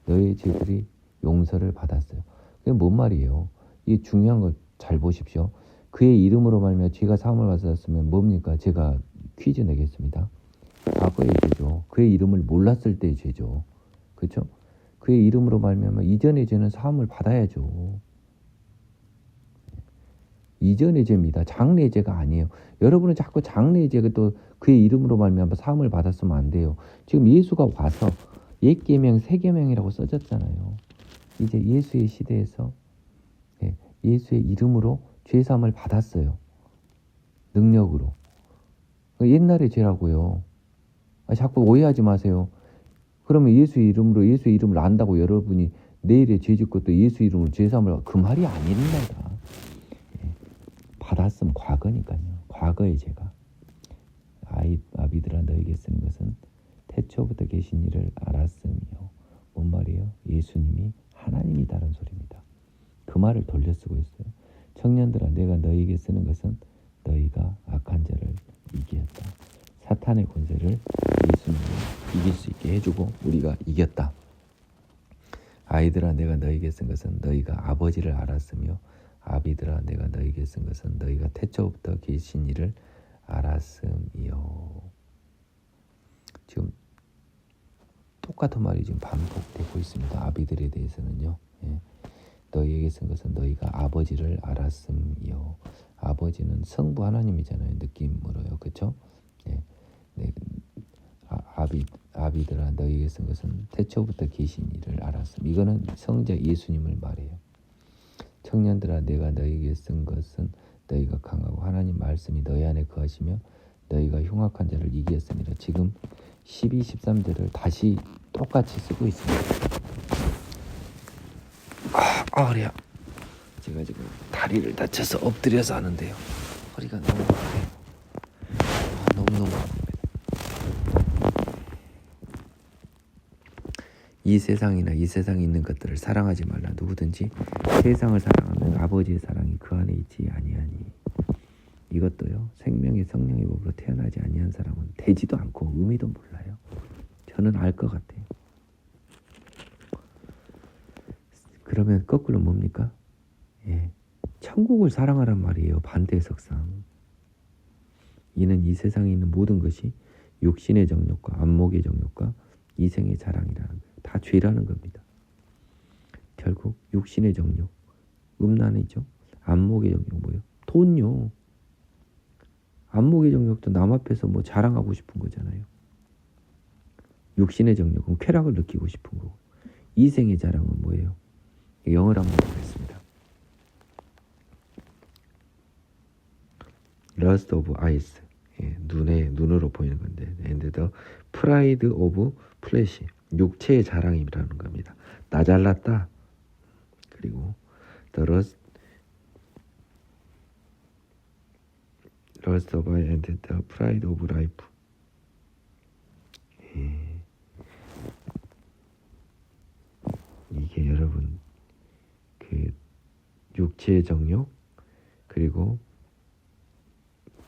너의 죄들이 용서를 받았어요. 그게 뭔 말이에요? 이 중요한 거 잘 보십시오. 그의 이름으로 말미암아 죄가 사함을 받았으면 뭡니까? 제가 퀴즈 내겠습니다. 과거의 죄죠. 그의 이름을 몰랐을 때의 죄죠. 그렇죠? 그의 이름으로 말미암아 이전의 죄는 사함을 받아야죠. 이전의 죄입니다. 장래의 죄가 아니에요. 여러분은 자꾸 장래의 죄가 또 그의 이름으로 말미암아 사함을 받았으면 안 돼요. 지금 예수가 와서 옛 계명, 새 계명이라고 써졌잖아요. 이제 예수의 시대에서 예수의 이름으로 죄 사함을 받았어요. 능력으로. 옛날의 죄라고요. 자꾸 오해하지 마세요. 그러면 예수의 이름을 안다고 여러분이 내일의 죄 짓고 또 예수 이름으로 죄 사함을 그 말이 아닙니다. 받았으면 과거니까요. 과거의 죄가. 아비들아, 너에게 쓰는 것은 태초부터 계신 이를 알았으며. 뭔 말이에요? 예수님이 하나님이다라는 소리입니다. 그 말을 돌려 쓰고 있어요. 청년들아, 내가 너희에게 쓰는 것은 너희가 악한 자를 이기었다. 사탄의 권세를 예수님이 이길 수 있게 해주고 우리가 이겼다. 아이들아, 내가 너희에게 쓴 것은 너희가 아버지를 알았으며 아비들아, 내가 너희에게 쓴 것은 너희가 태초부터 계신 이를 알았음이요. 지금 똑같은 말이 지금 반복되고 있습니다. 아비들에 대해서는요. 예. 너희에게 쓴 것은 너희가 아버지를 알았음이요. 아버지는 성부 하나님이잖아요. 느낌으로요. 그렇죠? 예. 네. 아비들아 너희에게 쓴 것은 태초부터 계신 이를 알았음. 이거는 성자 예수님을 말해요. 청년들아 내가 너희에게 쓴 것은 너희가 강하고 하나님 말씀이 너희 안에 거하시며 너희가 흉악한 자를 이기었습니다. 지금 12, 13절을 다시 똑같이 쓰고 있습니다. 허리야. 제가 지금 다리를 다쳐서 엎드려서 하는데요. 허리가 너무 아파요. 너무너무 아픕니다. 이 세상이나 이 세상에 있는 것들을 사랑하지 말라. 누구든지 세상을 사랑하면 아버지의 사랑이 그 안에 있지 아니하니. 이것도요. 생명의 성령의 법으로 태어나지 아니한 사람은 되지도 않고 의미도 몰라요. 저는 알 것 같아요. 그러면 거꾸로 뭡니까? 예, 천국을 사랑하란 말이에요. 반대 해석상. 이는 이 세상에 있는 모든 것이 육신의 정욕과 안목의 정욕과 이생의 자랑이라는 거예요. 다 죄라는 겁니다. 결국 육신의 정욕, 음란이죠. 안목의 정욕 뭐예요? 돈요. 안목의 정욕도 남 앞에서 뭐 자랑하고 싶은 거잖아요. 육신의 정욕은 쾌락을 느끼고 싶은 거고, 이생의 자랑은 뭐예요? 영어를 한번 보겠습니다. Lust of eyes, 예, 눈으로 보이는 건데, and the pride of flesh, 육체의 자랑이라는 겁니다. 나 잘났다. 그리고 the lust of eyes and the pride of life. 예. 이게 여러분 그 육체의 정욕 그리고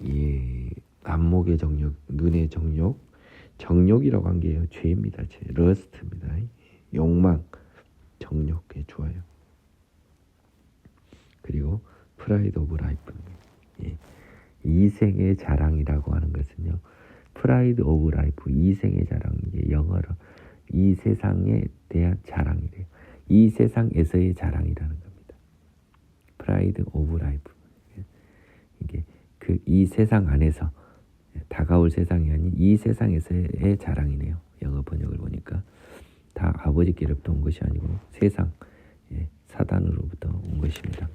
이 안목의 정욕, 눈의 정욕, 정욕이라고 한 게요 죄입니다. 죄, 러스트입니다. 욕망, 정욕에 좋아요. 그리고 프라이드 오브 라이프, 예. 이생의 자랑이라고 하는 것은요, 프라이드 오브 라이프, 이생의 자랑, 이게 영어로 이 세상에 대한 자랑이래요. 이 세상에서의 자랑이라는 겁니다. 프라이드 오브 라이프, 이게 그 이 세상 안에서 다가올 세상이 아닌 이 세상에서의 자랑이네요. 영어 번역을 보니까 다 아버지께로부터 온 것이 아니고 세상, 예, 사단으로부터 온 것입니다.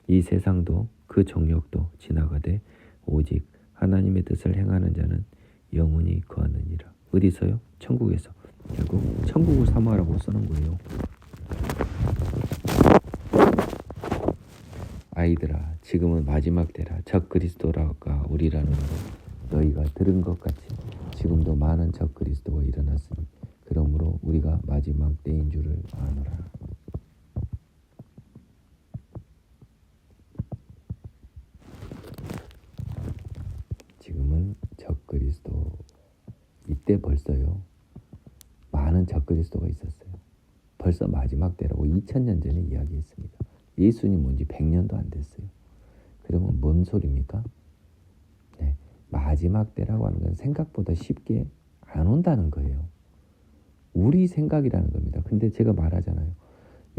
이 세상도 그 정욕도 지나가되 오직 하나님의 뜻을 행하는 자는 영원히 거하느니라. 어디서요? 천국에서. 결국 천국을 사모하라고 쓰는 거예요. 아이들아 지금은 마지막 때라. 적 그리스도라가 우리라는 너희가 들은 것 같이 지금도 많은 적 그리스도가 일어났으니 그러므로 우리가 마지막 때인 줄을 아노라. 지금은 적 그리스도, 이때 벌써요 많은 적 그리스도가 있었어요. 벌써 마지막 때라고 2000년 전에 이야기했습니다. 예수님 온 지 100년도 안 됐어요. 그러면 뭔 소리입니까? 네, 마지막 때라고 하는 건 생각보다 쉽게 안 온다는 거예요. 우리 생각이라는 겁니다. 근데 제가 말하잖아요.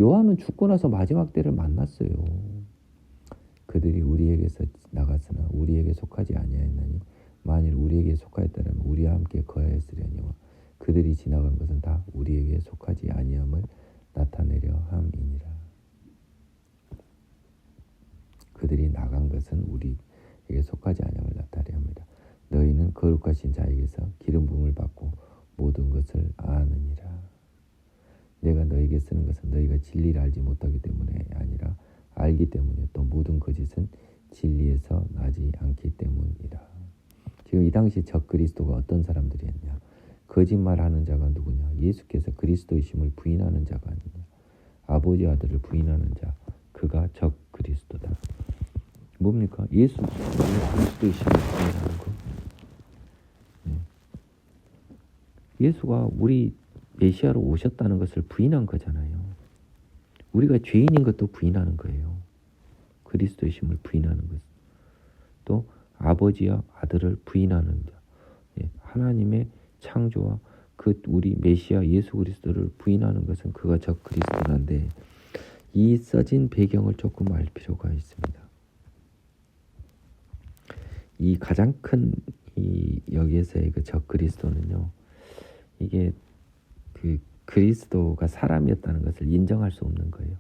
요한은 죽고 나서 마지막 때를 만났어요. 그들이 우리에게서 나갔으나 우리에게 속하지 아니하였나니 만일 우리에게 속하였다면 우리와 함께 거하였으려니와 그들이 지나간 것은 다 우리에게 속하지 아니함을 나타내려 함이니라. 그들이 나간 것은 우리에게 속하지 아니함을 나타내려 합니다. 너희는 거룩하신 자에게서 기름 부음을 받고 모든 것을 아느니라. 내가 너에게 쓰는 것은 너희가 진리를 알지 못하기 때문에 아니라 알기 때문이요 또 모든 거짓은 진리에서 나지 않기 때문이라. 지금 이 당시 적 그리스도가 어떤 사람들이었냐? 거짓말하는 자가 누구냐? 예수께서 그리스도이심을 부인하는 자가 아니냐? 아버지 아들을 부인하는 자, 그가 적 그리스도다. 뭡니까? 예수 그리스도이심을 부인하는 거. 네. 예수가 우리 메시아로 오셨다는 것을 부인한 거잖아요. 우리가 죄인인 것도 부인하는 거예요. 그리스도이심을 부인하는 것. 또 아버지와 아들을 부인하는 자, 예, 하나님의 창조와 그 우리 메시아 예수 그리스도를 부인하는 것은 그가 적그리스도란데 이 써진 배경을 조금 알 필요가 있습니다. 이 가장 큰 이 여기에서의 그 적그리스도는요, 이게 그 그리스도가 사람이었다는 것을 인정할 수 없는 거예요.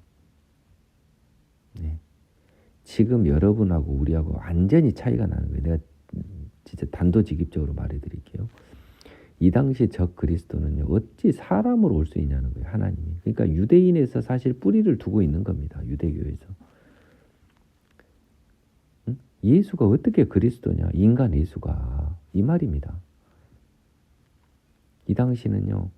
네. 지금 여러분하고 우리하고 완전히 차이가 나는 거예요. 내가 진짜 단도직입적으로 말해드릴게요. 이 당시 적그리스도는요, 어찌 사람으로 올 수 있냐는 거예요. 하나님이. 그러니까 유대인에서 사실 뿌리를 두고 있는 겁니다. 유대교에서. 예수가 어떻게 그리스도냐? 인간 예수가. 이 말입니다. 이 당시는요,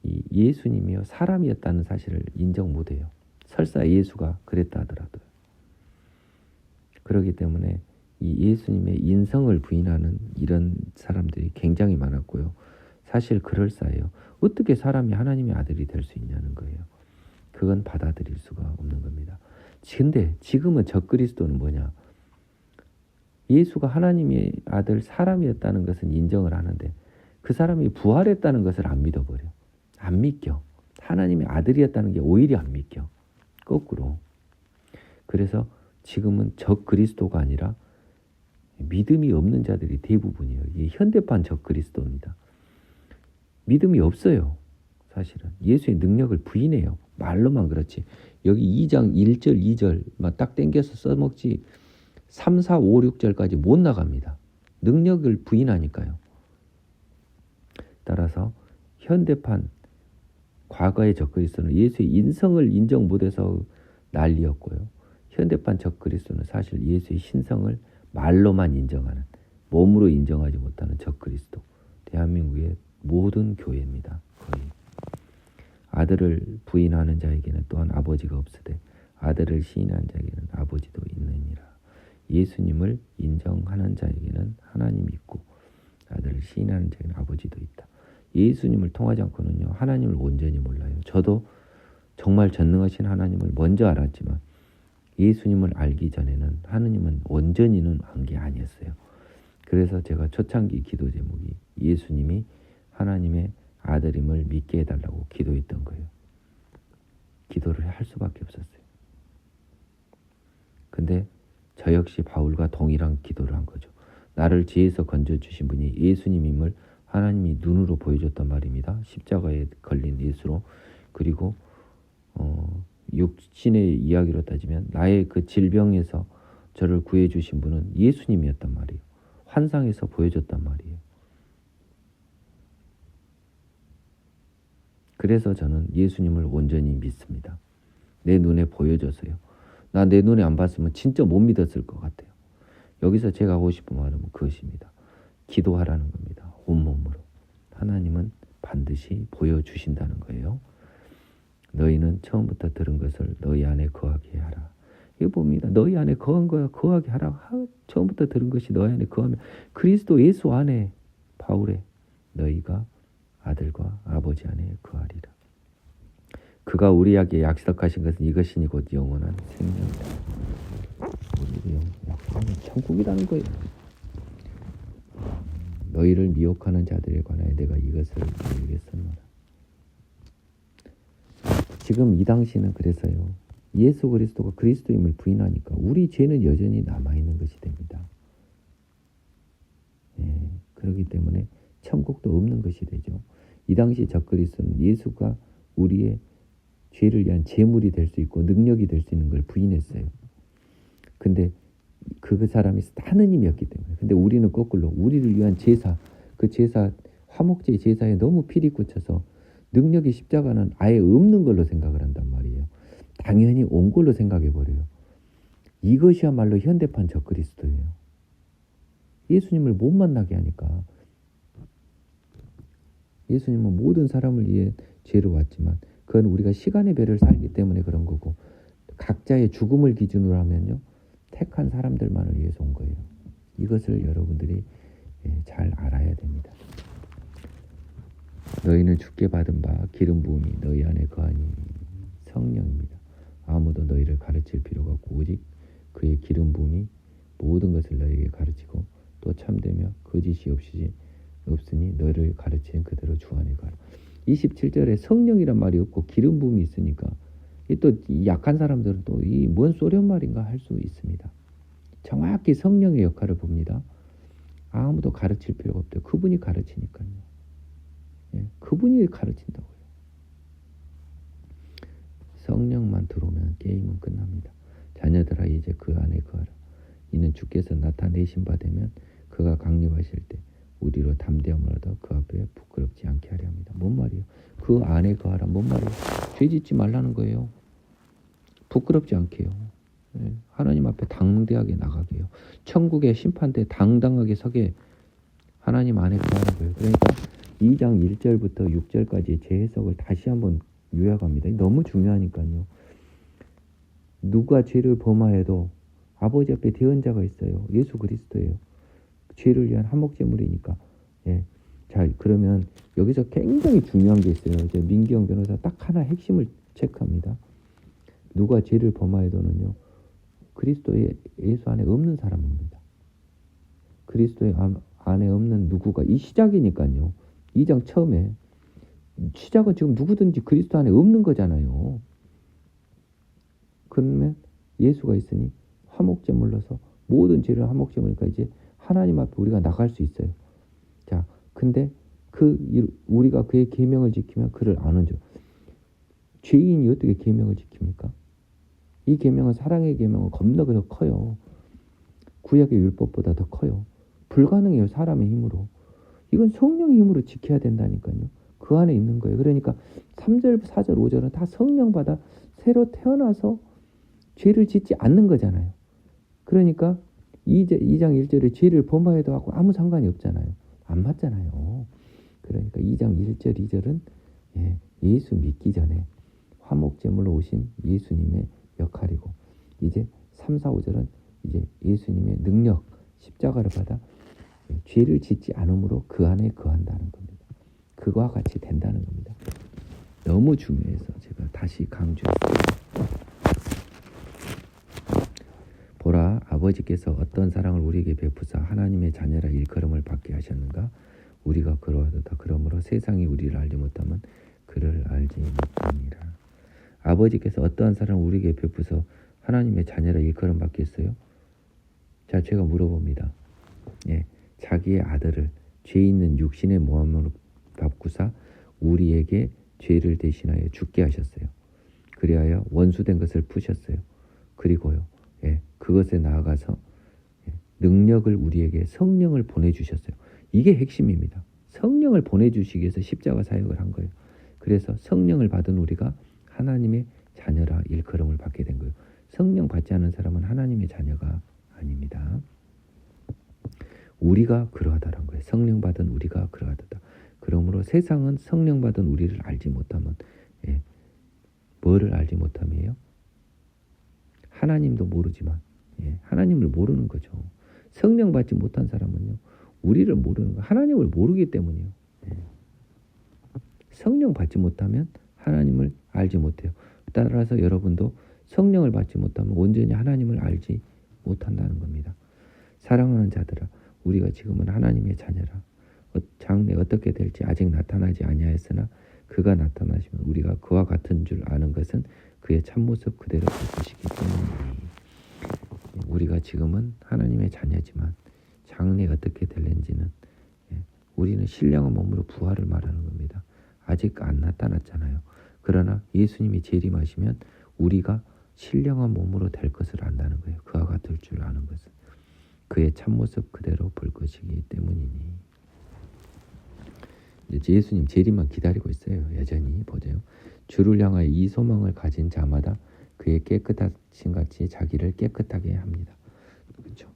이 예수님이요, 사람이었다는 사실을 인정 못해요. 설사 예수가 그랬다 하더라도요. 그렇기 때문에 이 예수님의 인성을 부인하는 이런 사람들이 굉장히 많았고요. 사실 그럴싸해요. 어떻게 사람이 하나님의 아들이 될 수 있냐는 거예요. 그건 받아들일 수가 없는 겁니다. 근데 지금은 적그리스도는 뭐냐? 예수가 하나님의 아들 사람이었다는 것은 인정을 하는데 그 사람이 부활했다는 것을 안 믿어버려. 안 믿겨. 하나님의 아들이었다는 게 오히려 안 믿겨. 거꾸로. 그래서 지금은 적그리스도가 아니라 믿음이 없는 자들이 대부분이에요. 이게 현대판 적그리스도입니다. 믿음이 없어요. 사실은. 예수의 능력을 부인해요. 말로만 그렇지. 여기 2장 1절 2절만 딱 땡겨서 써먹지 3, 4, 5, 6절까지 못 나갑니다. 능력을 부인하니까요. 따라서 현대판 과거의 적그리스도는 예수의 인성을 인정 못해서 난리였고요. 현대판 적그리스도는 사실 예수의 신성을 말로만 인정하는, 몸으로 인정하지 못하는 적그리스도. 대한민국의 모든 교회입니다. 거의. 아들을 부인하는 자에게는 또한 아버지가 없으되 아들을 시인하는 자에게는 아버지도 있느니라. 예수님을 인정하는 자에게는 하나님이 있고 아들을 시인하는 자에게는 아버지도 있다. 예수님을 통하지 않고는요, 하나님을 온전히 몰라요. 저도 정말 전능하신 하나님을 먼저 알았지만 예수님을 알기 전에는 하느님은 온전히는 한 게 아니었어요. 그래서 제가 초창기 기도 제목이 예수님이 하나님의 아들임을 믿게 해달라고 기도했던 거예요. 기도를 할 수밖에 없었어요. 근데 저 역시 바울과 동일한 기도를 한 거죠. 나를 죄에서 건져주신 분이 예수님임을 하나님이 눈으로 보여줬단 말입니다. 십자가에 걸린 예수로. 그리고 육신의 이야기로 따지면 나의 그 질병에서 저를 구해주신 분은 예수님이었단 말이에요. 환상에서 보여줬단 말이에요. 그래서 저는 예수님을 온전히 믿습니다. 내 눈에 보여줘서요. 나 내 눈에 안 봤으면 진짜 못 믿었을 것 같아요. 여기서 제가 하고 싶은 말은 그것입니다. 기도하라는 겁니다. 온몸으로. 하나님은 반드시 보여주신다는 거예요. 너희는 처음부터 들은 것을 너희 안에 거하게 하라. 이거 봅니다. 너희 안에 거한 거야. 거하게 하라. 처음부터 들은 것이 너희 안에 거하면 그리스도 예수 안에 바울에 너희가 아들과 아버지 안에 거하리라. 그가 우리에게 약속하신 것은 이것이니 곧 영원한 생명이다. 우리에게 약속하는 천국이라는 거예요. 너희를 미혹하는 자들에 관하여 내가 이것을 너희에게서노라. 지금 이 당시는 그래서요. 예수 그리스도가 그리스도임을 부인하니까 우리 죄는 여전히 남아있는 것이 됩니다. 그렇기 때문에 천국도 없는 것이 되죠. 이 당시 적그리스도는 예수가 우리의 죄를 위한 제물이 될 수 있고 능력이 될 수 있는 걸 부인했어요. 근데 그 사람이 하느님이었기 때문에. 근데 우리는 거꾸로 우리를 위한 제사, 그 제사, 화목제 제사에 너무 피리 꽂혀서 능력이 십자가는 아예 없는 걸로 생각을 한단 말이에요. 당연히 온 걸로 생각해버려요. 이것이야말로 현대판 적그리스도예요. 예수님을 못 만나게 하니까. 예수님은 모든 사람을 위해 죄로 왔지만 그건 우리가 시간의 배를 살기 때문에 그런 거고 각자의 죽음을 기준으로 하면요. 택한 사람들만을 위해서 온 거예요. 이것을 여러분들이 잘 알아야 됩니다. 너희는 주께 받은 바 기름 부음이 너희 안에 거하니 성령입니다. 아무도 너희를 가르칠 필요가 없고 오직 그의 기름 부음이 모든 것을 너희에게 가르치고 또 참되며 거짓이 없이 없으니 너를 가르치는 그대로 주 안에 가라. 27절에 성령이란 말이 없고 기름 부음이 있으니까 또 약한 사람들은 또 이 뭔 소련 말인가 할 수 있습니다. 정확히 성령의 역할을 봅니다. 아무도 가르칠 필요가 없대요. 그분이 가르치니까요. 예, 그분이 가르친다고요. 성령만 들어오면 게임은 끝납니다. 자녀들아 이제 그 안에 거하라. 이는 주께서 나타내신 바 되면 그가 강림하실 때 우리로 담대함을 얻어 그 앞에 부끄럽지 않게 하려 합니다. 뭔 말이에요? 그 안에 거하라. 뭔 말이에요? 죄 짓지 말라는 거예요. 부끄럽지 않게요. 예, 하나님 앞에 당대하게 나가게요. 천국의 심판대 당당하게 서게 하나님 안에 거하는 거예요. 그러니까 2장 1절부터 6절까지 제 해석을 다시 한번 요약합니다. 너무 중요하니까요. 누가 죄를 범하여도 아버지 앞에 대언자가 있어요. 예수 그리스도예요. 죄를 위한 한목제물이니까. 예. 자, 그러면 여기서 굉장히 중요한 게 있어요. 이제 민기영 변호사 딱 하나 핵심을 체크합니다. 누가 죄를 범하여도는요, 그리스도의 예수 안에 없는 사람입니다. 그리스도의 안에 없는 누구가 이 시작이니까요. 2장 처음에 시작은 지금 누구든지 그리스도 안에 없는 거잖아요. 그러면 예수가 있으니 화목제물로서 모든 죄를 화목제물이니까 이제 하나님 앞에 우리가 나갈 수 있어요. 자, 근데 우리가 그의 계명을 지키면 그를 아는 줄. 죄인이 어떻게 계명을 지킵니까? 이 계명은 사랑의 계명은 겁나 더 커요. 구약의 율법보다 더 커요. 불가능해요. 사람의 힘으로. 이건 성령의 힘으로 지켜야 된다니까요. 그 안에 있는 거예요. 그러니까 3절, 4절, 5절은 다 성령 받아 새로 태어나서 죄를 짓지 않는 거잖아요. 그러니까 2장 1절에 죄를 범하여도 하고 아무 상관이 없잖아요. 안 맞잖아요. 그러니까 2장 1절, 2절은 예수 믿기 전에 화목제물로 오신 예수님의 역할이고, 이제 3, 4, 5절은 이제 예수님의 능력, 십자가를 받아 죄를 짓지 않음으로 그 안에 거한다는 겁니다. 그와 같이 된다는 겁니다. 너무 중요해서 제가 다시 강조했습니다. 보라, 아버지께서 어떤 사랑을 우리에게 베푸사 하나님의 자녀라 일컬음을 받게 하셨는가? 우리가 그러하도다. 그러므로 세상이 우리를 알지 못하면 그를 알지 못하니라. 아버지께서 어떠한 사랑을 우리에게 베푸서 하나님의 자녀라 일컬음 받겠어요? 자, 제가 물어봅니다. 자기의 아들을 죄 있는 육신의 모함으로 바꾸사 우리에게 죄를 대신하여 죽게 하셨어요. 그리하여 원수된 것을 푸셨어요. 그리고요, 그것에 나아가서 능력을 우리에게 성령을 보내주셨어요. 이게 핵심입니다. 성령을 보내주시기 위해서 십자가 사역을 한 거예요. 그래서 성령을 받은 우리가 하나님의 자녀라 일컬음을 받게 된 거예요. 성령 받지 않은 사람은 하나님의 자녀가 아닙니다. 우리가 그러하다는 거예요. 성령 받은 우리가 그러하다. 그러므로 세상은 성령 받은 우리를 알지 못하면 뭐를 알지 못함이에요? 하나님도 모르지만 하나님을 모르는 거죠. 성령 받지 못한 사람은요, 우리를 모르는 거, 하나님을 모르기 때문이에요. 성령 받지 못하면 하나님을 알지 못해요. 따라서 여러분도 성령을 받지 못하면 온전히 하나님을 알지 못한다는 겁니다. 사랑하는 자들아, 우리가 지금은 하나님의 자녀라. 장래 어떻게 될지 아직 나타나지 아니하였으나 그가 나타나시면 우리가 그와 같은 줄 아는 것은 그의 참모습 그대로 볼 것이기 때문이니. 우리가 지금은 하나님의 자녀지만 장래 어떻게 될는지는 우리는 신령한 몸으로 부활을 말하는 겁니다. 아직 안 나타났잖아요. 그러나 예수님이 재림하시면 우리가 신령한 몸으로 될 것을 안다는 거예요. 그와 같을 줄 아는 것은 그의 참모습 그대로 볼 것이기 때문이니. 이제 예수님 재림만 기다리고 있어요. 여전히 보세요. 주를 향하여 이 소망을 가진 자마다 그의 깨끗하신 같이 자기를 깨끗하게 합니다. 그렇죠?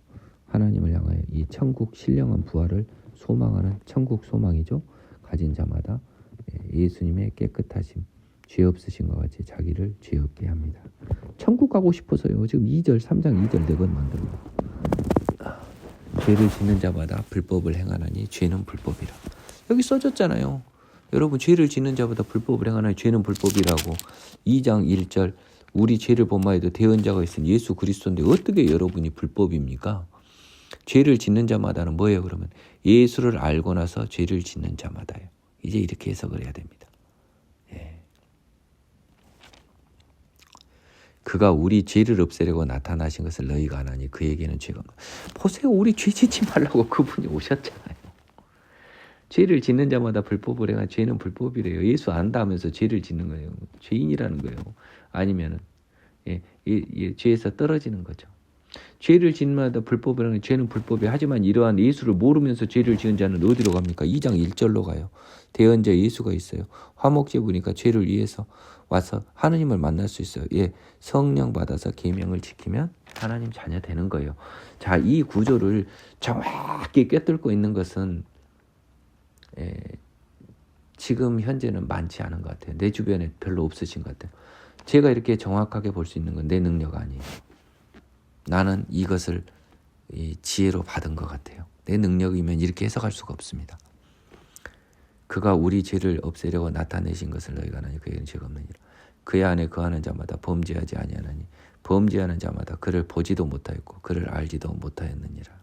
하나님을 향하여 이 천국 신령한 부활을 소망하는 천국 소망이죠. 가진 자마다 예수님의 깨끗하심, 죄 없으신과 같이 자기를 죄 없게 합니다. 천국 가고 싶어서요. 지금 2절, 3장 2절 4번 만들고. 죄를 짓는 자마다 불법을 행하나니 죄는 불법이라. 여기 써졌잖아요. 여러분, 죄를 짓는 자보다 불법을 행하나니 죄는 불법이라고. 2장 1절 우리 죄를 범하여도 대언자가 있으니 예수 그리스도인데 어떻게 여러분이 불법입니까? 죄를 짓는 자마다는 뭐예요? 그러면 예수를 알고 나서 죄를 짓는 자마다예요. 이제 이렇게 해석을 해야 됩니다. 예. 그가 우리 죄를 없애려고 나타나신 것을 너희가 아나니 그에게는 죄가 없다. 보세요. 우리 죄 짓지 말라고 그분이 오셨잖아요. 죄를 짓는 자마다 불법을 행한 죄는 불법이래요. 예수 안다 하면서 죄를 짓는 거예요. 죄인이라는 거예요. 아니면은 죄에서 떨어지는 거죠. 죄를 짓는 자마다 불법을 하는 죄는 불법이 하지만 이러한 예수를 모르면서 죄를 지은 자는 어디로 갑니까? 2장 1절로 가요. 대언자 예수가 있어요. 화목제 보니까 죄를 위해서 와서 하느님을 만날 수 있어요. 성령 받아서 계명을 지키면 하나님 자녀 되는 거예요. 자, 이 구조를 정확히 꿰뚫고 있는 것은 지금 현재는 많지 않은 것 같아요. 내 주변에 별로 없으신 것 같아요. 제가 이렇게 정확하게 볼 수 있는 건 내 능력 아니에요. 나는 이것을 지혜로 받은 것 같아요. 내 능력이면 이렇게 해석할 수가 없습니다. 그가 우리 죄를 없애려고 나타내신 것을 너희가 아나니 그에게는 죄가 없느니라. 그의 안에 거하는 자마다 범죄하지 아니하나니 범죄하는 자마다 그를 보지도 못하였고 그를 알지도 못하였느니라.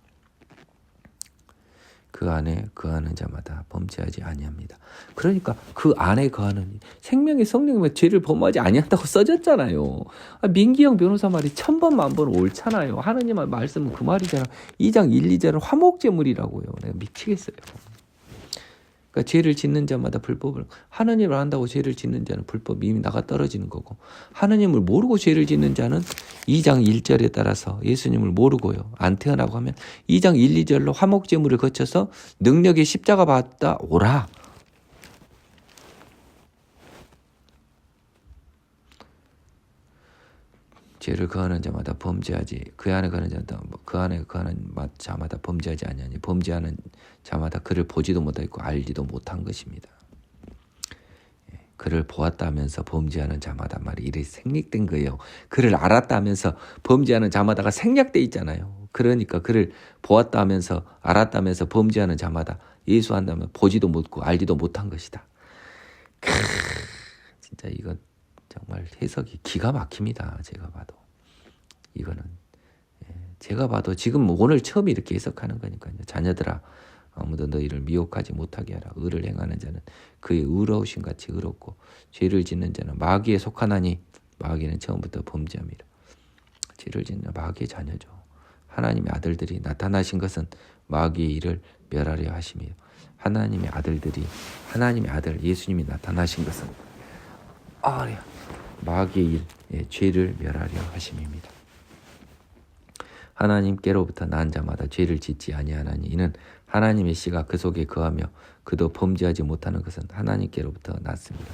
그 안에 거하는 자마다 범죄하지 아니합니다. 그러니까 그 안에 거하는 생명의 성령이면 죄를 범하지 아니한다고 써졌잖아요. 민기영 변호사 말이 1000번 만번 옳잖아요. 하느님의 말씀은 그 말이잖아. 2장 1, 2절은 화목제물이라고요. 내가 미치겠어요. 그러니까 죄를 짓는 자마다 불법을 하느님을 안다고 죄를 짓는 자는 불법 이미 나가 떨어지는 거고 하느님을 모르고 죄를 짓는 자는 2장 1절에 따라서 예수님을 모르고요. 안 태어나고 하면 2장 1, 2절로 화목제물을 거쳐서 능력의 십자가 받다 오라. 죄를 거하는 자마다 범죄하지 그 안에 거하는 자마다 범죄하지 아니하니 범죄하는 자마다 그를 보지도 못하고 알지도 못한 것입니다. 그를 보았다면서 범죄하는 자마다 말이 이래 생략된 거예요. 그를 알았다면서 범죄하는 자마다가 생략돼 있잖아요. 그러니까 그를 보았다면서 알았다면서 범죄하는 자마다 예수 한다면 보지도 못고 알지도 못한 것이다. 진짜 이건 정말 해석이 기가 막힙니다. 제가 봐도 이거는 제가 봐도 지금 오늘 처음 이렇게 해석하는 거니까요. 자녀들아 아무도 너희를 미혹하지 못하게 하라. 의를 행하는 자는 그의 의로우신 같이 의롭고 죄를 짓는 자는 마귀에 속하나니 마귀는 처음부터 범죄함이라. 죄를 짓는 마귀의 자녀죠. 하나님의 아들들이 나타나신 것은 마귀의 일을 멸하려 하심이요. 하나님의 아들들이 하나님의 아들 예수님이 나타나신 것은 마귀의 일, 죄를 멸하려 하심입니다. 하나님께로부터 난 자마다 죄를 짓지 아니하나니 이는 하나님의 씨가 그 속에 거하며 그도 범죄하지 못하는 것은 하나님께로부터 났습니다.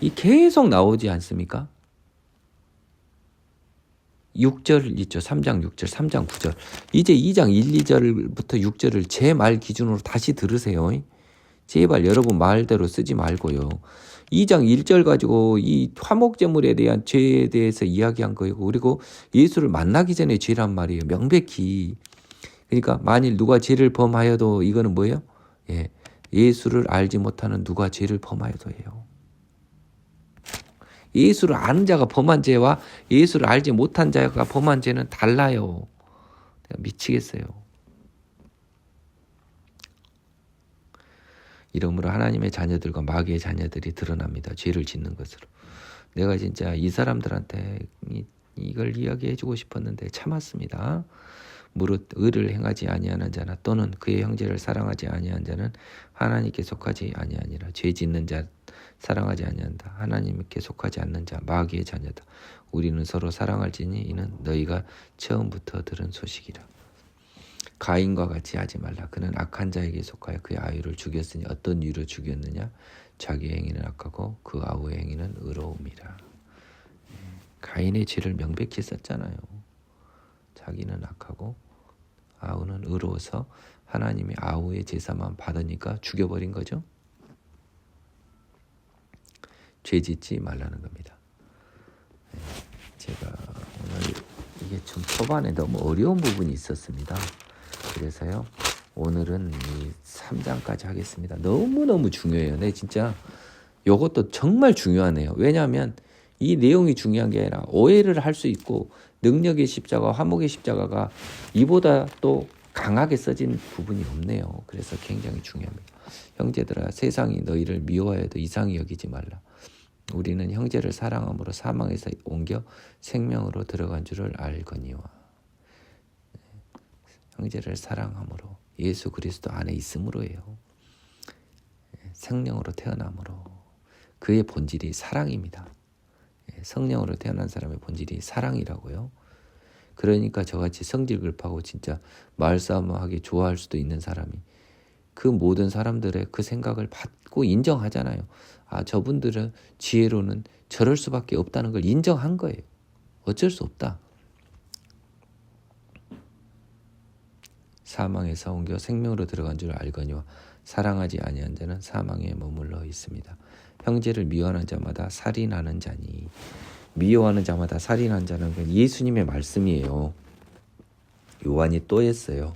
이 계속 나오지 않습니까? 6절 있죠. 3장 6절, 3장 9절. 이제 2장 1, 2절부터 6절을 제 말 기준으로 다시 들으세요. 제발 여러분 말대로 쓰지 말고요. 2장 1절 가지고 이 화목제물에 대한 죄에 대해서 이야기한 거예요. 그리고 예수를 만나기 전에 죄란 말이에요. 명백히. 그러니까 만일 누가 죄를 범하여도 이거는 뭐예요? 예수를 알지 못하는 누가 죄를 범하여도 해요. 예수를 아는 자가 범한 죄와 예수를 알지 못한 자가 범한 죄는 달라요. 내가 미치겠어요. 이러므로 하나님의 자녀들과 마귀의 자녀들이 드러납니다. 죄를 짓는 것으로. 내가 진짜 이 사람들한테 이걸 이야기해 주고 싶었는데 참았습니다. 무릇 의를 행하지 아니하는 자나 또는 그의 형제를 사랑하지 아니한 자는 하나님께 속하지 아니하니라. 죄 짓는 자 사랑하지 아니한다. 하나님께 속하지 않는 자 마귀의 자녀다. 우리는 서로 사랑할지니 이는 너희가 처음부터 들은 소식이라. 가인과 같이 하지 말라. 그는 악한 자에게 속하여 그의 아우를 죽였으니 어떤 이유로 죽였느냐? 자기의 행위는 악하고 그 아우의 행위는 의로움이라. 가인의 죄를 명백히 썼잖아요. 자기는 악하고 아우는 의로워서 하나님이 아우의 제사만 받으니까 죽여버린 거죠. 죄 짓지 말라는 겁니다. 제가 오늘 이게 좀 초반에 너무 어려운 부분이 있었습니다. 그래서요 오늘은 이 3장까지 하겠습니다. 너무너무 중요해요. 네, 진짜 이것도 정말 중요하네요. 왜냐하면 이 내용이 중요한 게 아니라 오해를 할 수 있고 능력의 십자가, 화목의 십자가가 이보다 또 강하게 써진 부분이 없네요. 그래서 굉장히 중요합니다. 형제들아, 세상이 너희를 미워해도 이상히 여기지 말라. 우리는 형제를 사랑함으로 사망에서 옮겨 생명으로 들어간 줄을 알거니와. 형제를 사랑함으로, 예수 그리스도 안에 있음으로예요. 성령으로 태어남으로. 그의 본질이 사랑입니다. 성령으로 태어난 사람의 본질이 사랑이라고요. 그러니까 저같이 성질급하고 진짜 말싸움하기 좋아할 수도 있는 사람이 그 모든 사람들의 그 생각을 받고 인정하잖아요. 아, 저분들은 지혜로는 저럴 수밖에 없다는 걸 인정한 거예요. 어쩔 수 없다. 사망에서 옮겨 생명으로 들어간 줄 알거니와 사랑하지 아니한 자는 사망에 머물러 있습니다. 형제를 미워하는 자마다 살인하는 자니. 미워하는 자마다 살인하는 자는 예수님의 말씀이에요. 요한이 또 했어요.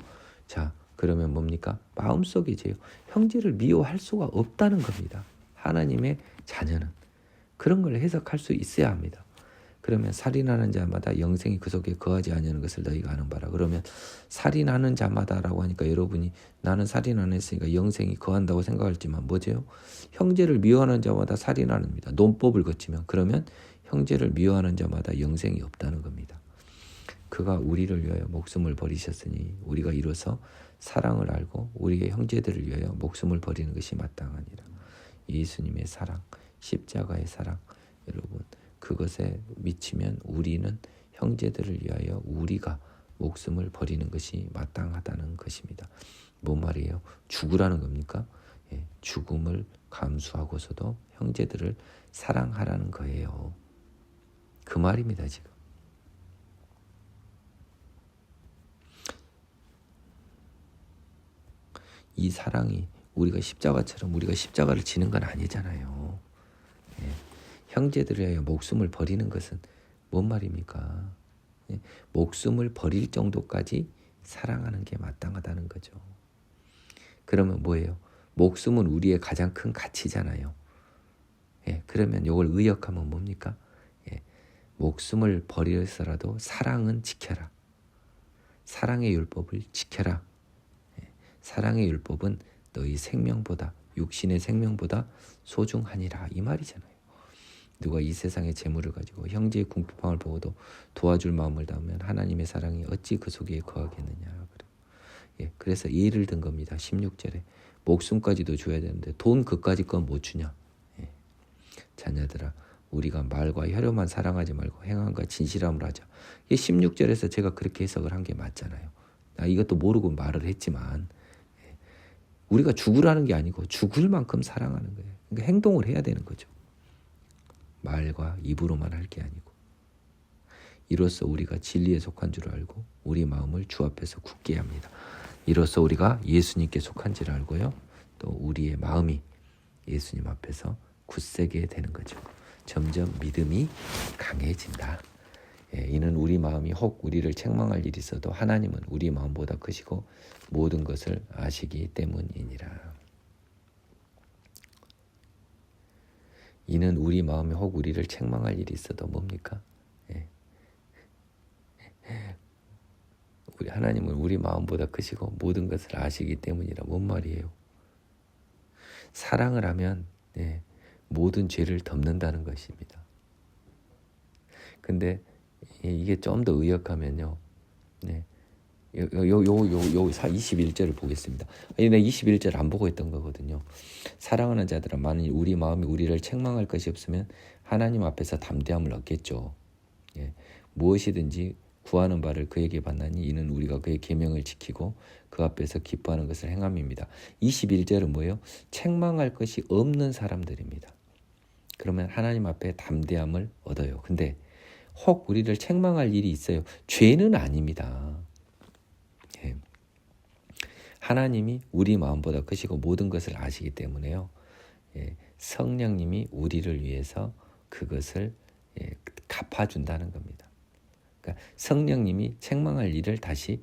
자, 그러면 뭡니까? 마음속이지요. 형제를 미워할 수가 없다는 겁니다. 하나님의 자녀는 그런 걸 해석할 수 있어야 합니다. 그러면 살인하는 자마다 영생이 그 속에 거하지 아니하는 것을 너희가 아는 바라. 그러면 살인하는 자마다라고 하니까 여러분이 나는 살인 안 했으니까 영생이 거한다고 생각할지만 뭐죠? 형제를 미워하는 자마다 살인하는입니다. 논법을 거치면 그러면 형제를 미워하는 자마다 영생이 없다는 겁니다. 그가 우리를 위하여 목숨을 버리셨으니 우리가 이로써 사랑을 알고 우리의 형제들을 위하여 목숨을 버리는 것이 마땅하니라. 예수님의 사랑, 십자가의 사랑, 여러분 그것에 미치면 우리는 형제들을 위하여 우리가 목숨을 버리는 것이 마땅하다는 것입니다. 뭔 말이에요? 죽으라는 겁니까? 예, 죽음을 감수하고서도 형제들을 사랑하라는 거예요. 그 말입니다, 지금. 이 사랑이 우리가 십자가처럼 우리가 십자가를 지는 건 아니잖아요. 예. 형제들을 위하여 목숨을 버리는 것은 뭔 말입니까? 예. 목숨을 버릴 정도까지 사랑하는 게 마땅하다는 거죠. 그러면 뭐예요? 목숨은 우리의 가장 큰 가치잖아요. 예. 그러면 이걸 의역하면 뭡니까? 예. 목숨을 버리서라도 사랑은 지켜라. 사랑의 율법을 지켜라. 사랑의 율법은 너희 생명보다 육신의 생명보다 소중하니라 이 말이잖아요. 누가 이 세상의 재물을 가지고 형제의 궁핍함을 보고도 도와줄 마음을 담으면 하나님의 사랑이 어찌 그 속에 거하겠느냐. 예, 그래서 예를 든 겁니다. 16절에 목숨까지도 줘야 되는데 돈 그까짓 건 못 주냐. 예. 자녀들아 우리가 말과 혈효만 사랑하지 말고 행함과 진실함을 하자. 이게 16절에서 제가 그렇게 해석을 한 게 맞잖아요. 나 이것도 모르고 말을 했지만 우리가 죽으라는 게 아니고 죽을 만큼 사랑하는 거예요. 그러니까 행동을 해야 되는 거죠. 말과 입으로만 할 게 아니고. 이로써 우리가 진리에 속한 줄 알고 우리 마음을 주 앞에서 굳게 합니다. 이로써 우리가 예수님께 속한 줄 알고요. 또 우리의 마음이 예수님 앞에서 굳세게 되는 거죠. 점점 믿음이 강해진다. 예, 이는 우리 마음이 혹 우리를 책망할 일이 있어도 하나님은 우리 마음보다 크시고 모든 것을 아시기 때문이니라. 이는 우리 마음이 혹 우리를 책망할 일이 있어도 뭡니까? 예. 우리 하나님은 우리 마음보다 크시고 모든 것을 아시기 때문이라. 뭔 말이에요? 사랑을 하면 예, 모든 죄를 덮는다는 것입니다. 근데 이게 좀 더 의역하면요. 네. 요 21절을 보겠습니다. 내가 21절 안 보고 있던 거거든요. 사랑하는 자들아 만일 우리 마음이 우리를 책망할 것이 없으면 하나님 앞에서 담대함을 얻겠죠. 예. 무엇이든지 구하는 바를 그에게 받나니 이는 우리가 그의 계명을 지키고 그 앞에서 기뻐하는 것을 행함입니다. 21절은 뭐예요? 책망할 것이 없는 사람들입니다. 그러면 하나님 앞에 담대함을 얻어요. 근데 혹 우리를 책망할 일이 있어요. 죄는 아닙니다. 예. 하나님이 우리 마음보다 크시고 모든 것을 아시기 때문에요. 예. 성령님이 우리를 위해서 그것을 갚아준다는 겁니다. 그러니까 성령님이 책망할 일을 다시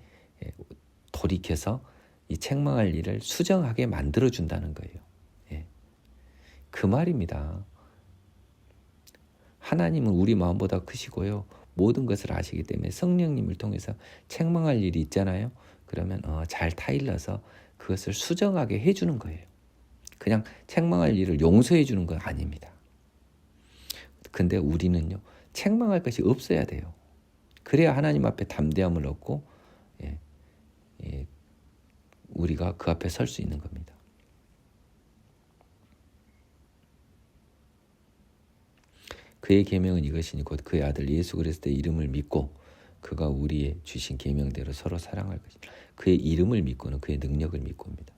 돌이켜서 이 책망할 일을 수정하게 만들어준다는 거예요. 예. 그 말입니다. 하나님은 우리 마음보다 크시고요. 모든 것을 아시기 때문에 성령님을 통해서 책망할 일이 있잖아요. 그러면 잘 타일러서 그것을 수정하게 해주는 거예요. 그냥 책망할 일을 용서해 주는 건 아닙니다. 근데 우리는요, 책망할 것이 없어야 돼요. 그래야 하나님 앞에 담대함을 얻고 우리가 그 앞에 설 수 있는 겁니다. 그의 계명은 이것이니 곧 그의 아들 예수 그리스도의 이름을 믿고 그가 우리의 주신 계명대로 서로 사랑할 것이다. 그의 이름을 믿고는 그의 능력을 믿고입니다.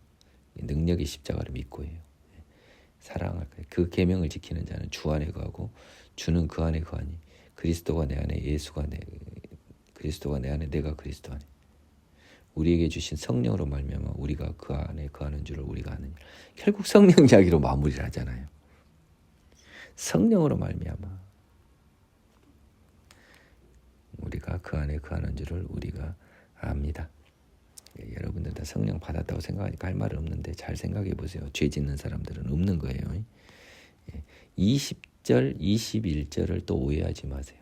능력이 십자가를 믿고예요. 사랑할 거예요. 그 계명을 지키는 자는 주 안에 거하고 주는 그 안에 거하니 그리스도가 내 안에 그리스도가 내 안에 내가 그리스도 안에 우리에게 주신 성령으로 말미암아 우리가 그 안에 거하는 줄을 우리가 아느냐. 결국 성령 이야기로 마무리를 하잖아요. 성령으로 말미암아 우리가 그 안에 거하는 줄을 우리가 압니다. 여러분들 다 성령 받았다고 생각하니까 할 말은 없는데 잘 생각해 보세요. 죄 짓는 사람들은 없는 거예요. 20절, 21절을 또 오해하지 마세요.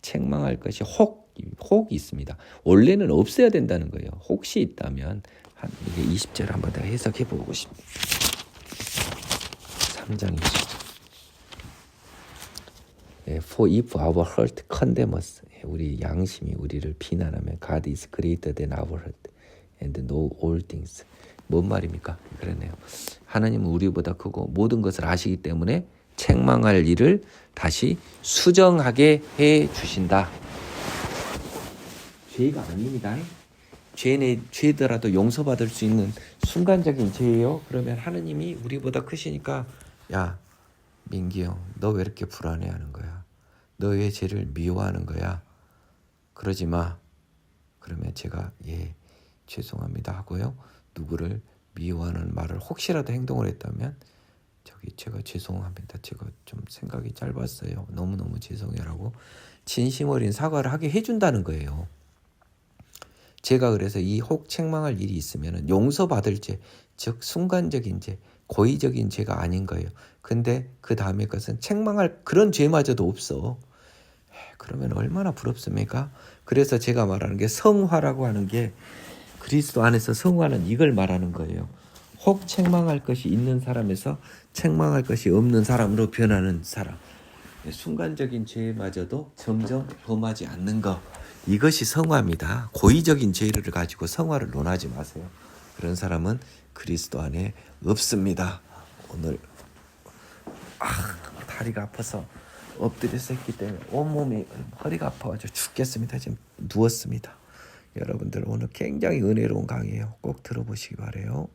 책망할 것이 혹이 있습니다. 원래는 없어야 된다는 거예요. 혹시 있다면 이게 20절 한번 더 해석해 보고 싶습니다. 3장 20절. For if our heart condemn us, 우리 양심이 우리를 비난하면 God is greater than our heart and know all things. 뭔 말입니까? 그러네요. 하나님은 우리보다 크고 모든 것을 아시기 때문에 책망할 일을 다시 수정하게 해 주신다. 죄가 아닙니다. 죄더라도 용서받을 수 있는 순간적인 죄예요. 그러면 하나님이 우리보다 크시니까 야 민기 형, 너 왜 이렇게 불안해하는 거야? 너 왜 죄를 미워하는 거야? 그러지 마. 그러면 제가 죄송합니다 하고요. 누구를 미워하는 말을 혹시라도 행동을 했다면 제가 죄송합니다. 제가 좀 생각이 짧았어요. 너무너무 죄송해라고 진심 어린 사과를 하게 해준다는 거예요. 제가 그래서 이 혹 책망할 일이 있으면 용서받을 죄, 즉 순간적인 죄, 고의적인 죄가 아닌 거예요. 근데 그 다음에 것은 책망할 그런 죄마저도 없어. 그러면 얼마나 부럽습니까? 그래서 제가 말하는 게 성화라고 하는 게 그리스도 안에서 성화는 이걸 말하는 거예요. 혹 책망할 것이 있는 사람에서 책망할 것이 없는 사람으로 변하는 사람. 순간적인 죄마저도 점점 범하지 않는 것. 이것이 성화입니다. 고의적인 죄를 가지고 성화를 논하지 마세요. 그런 사람은 그리스도 안에 없습니다. 오늘 다리가 아파서 엎드려서 했기 때문에 온몸이 허리가 아파가지고 죽겠습니다. 지금 누웠습니다. 여러분들 오늘 굉장히 은혜로운 강의예요. 꼭 들어보시기 바라요.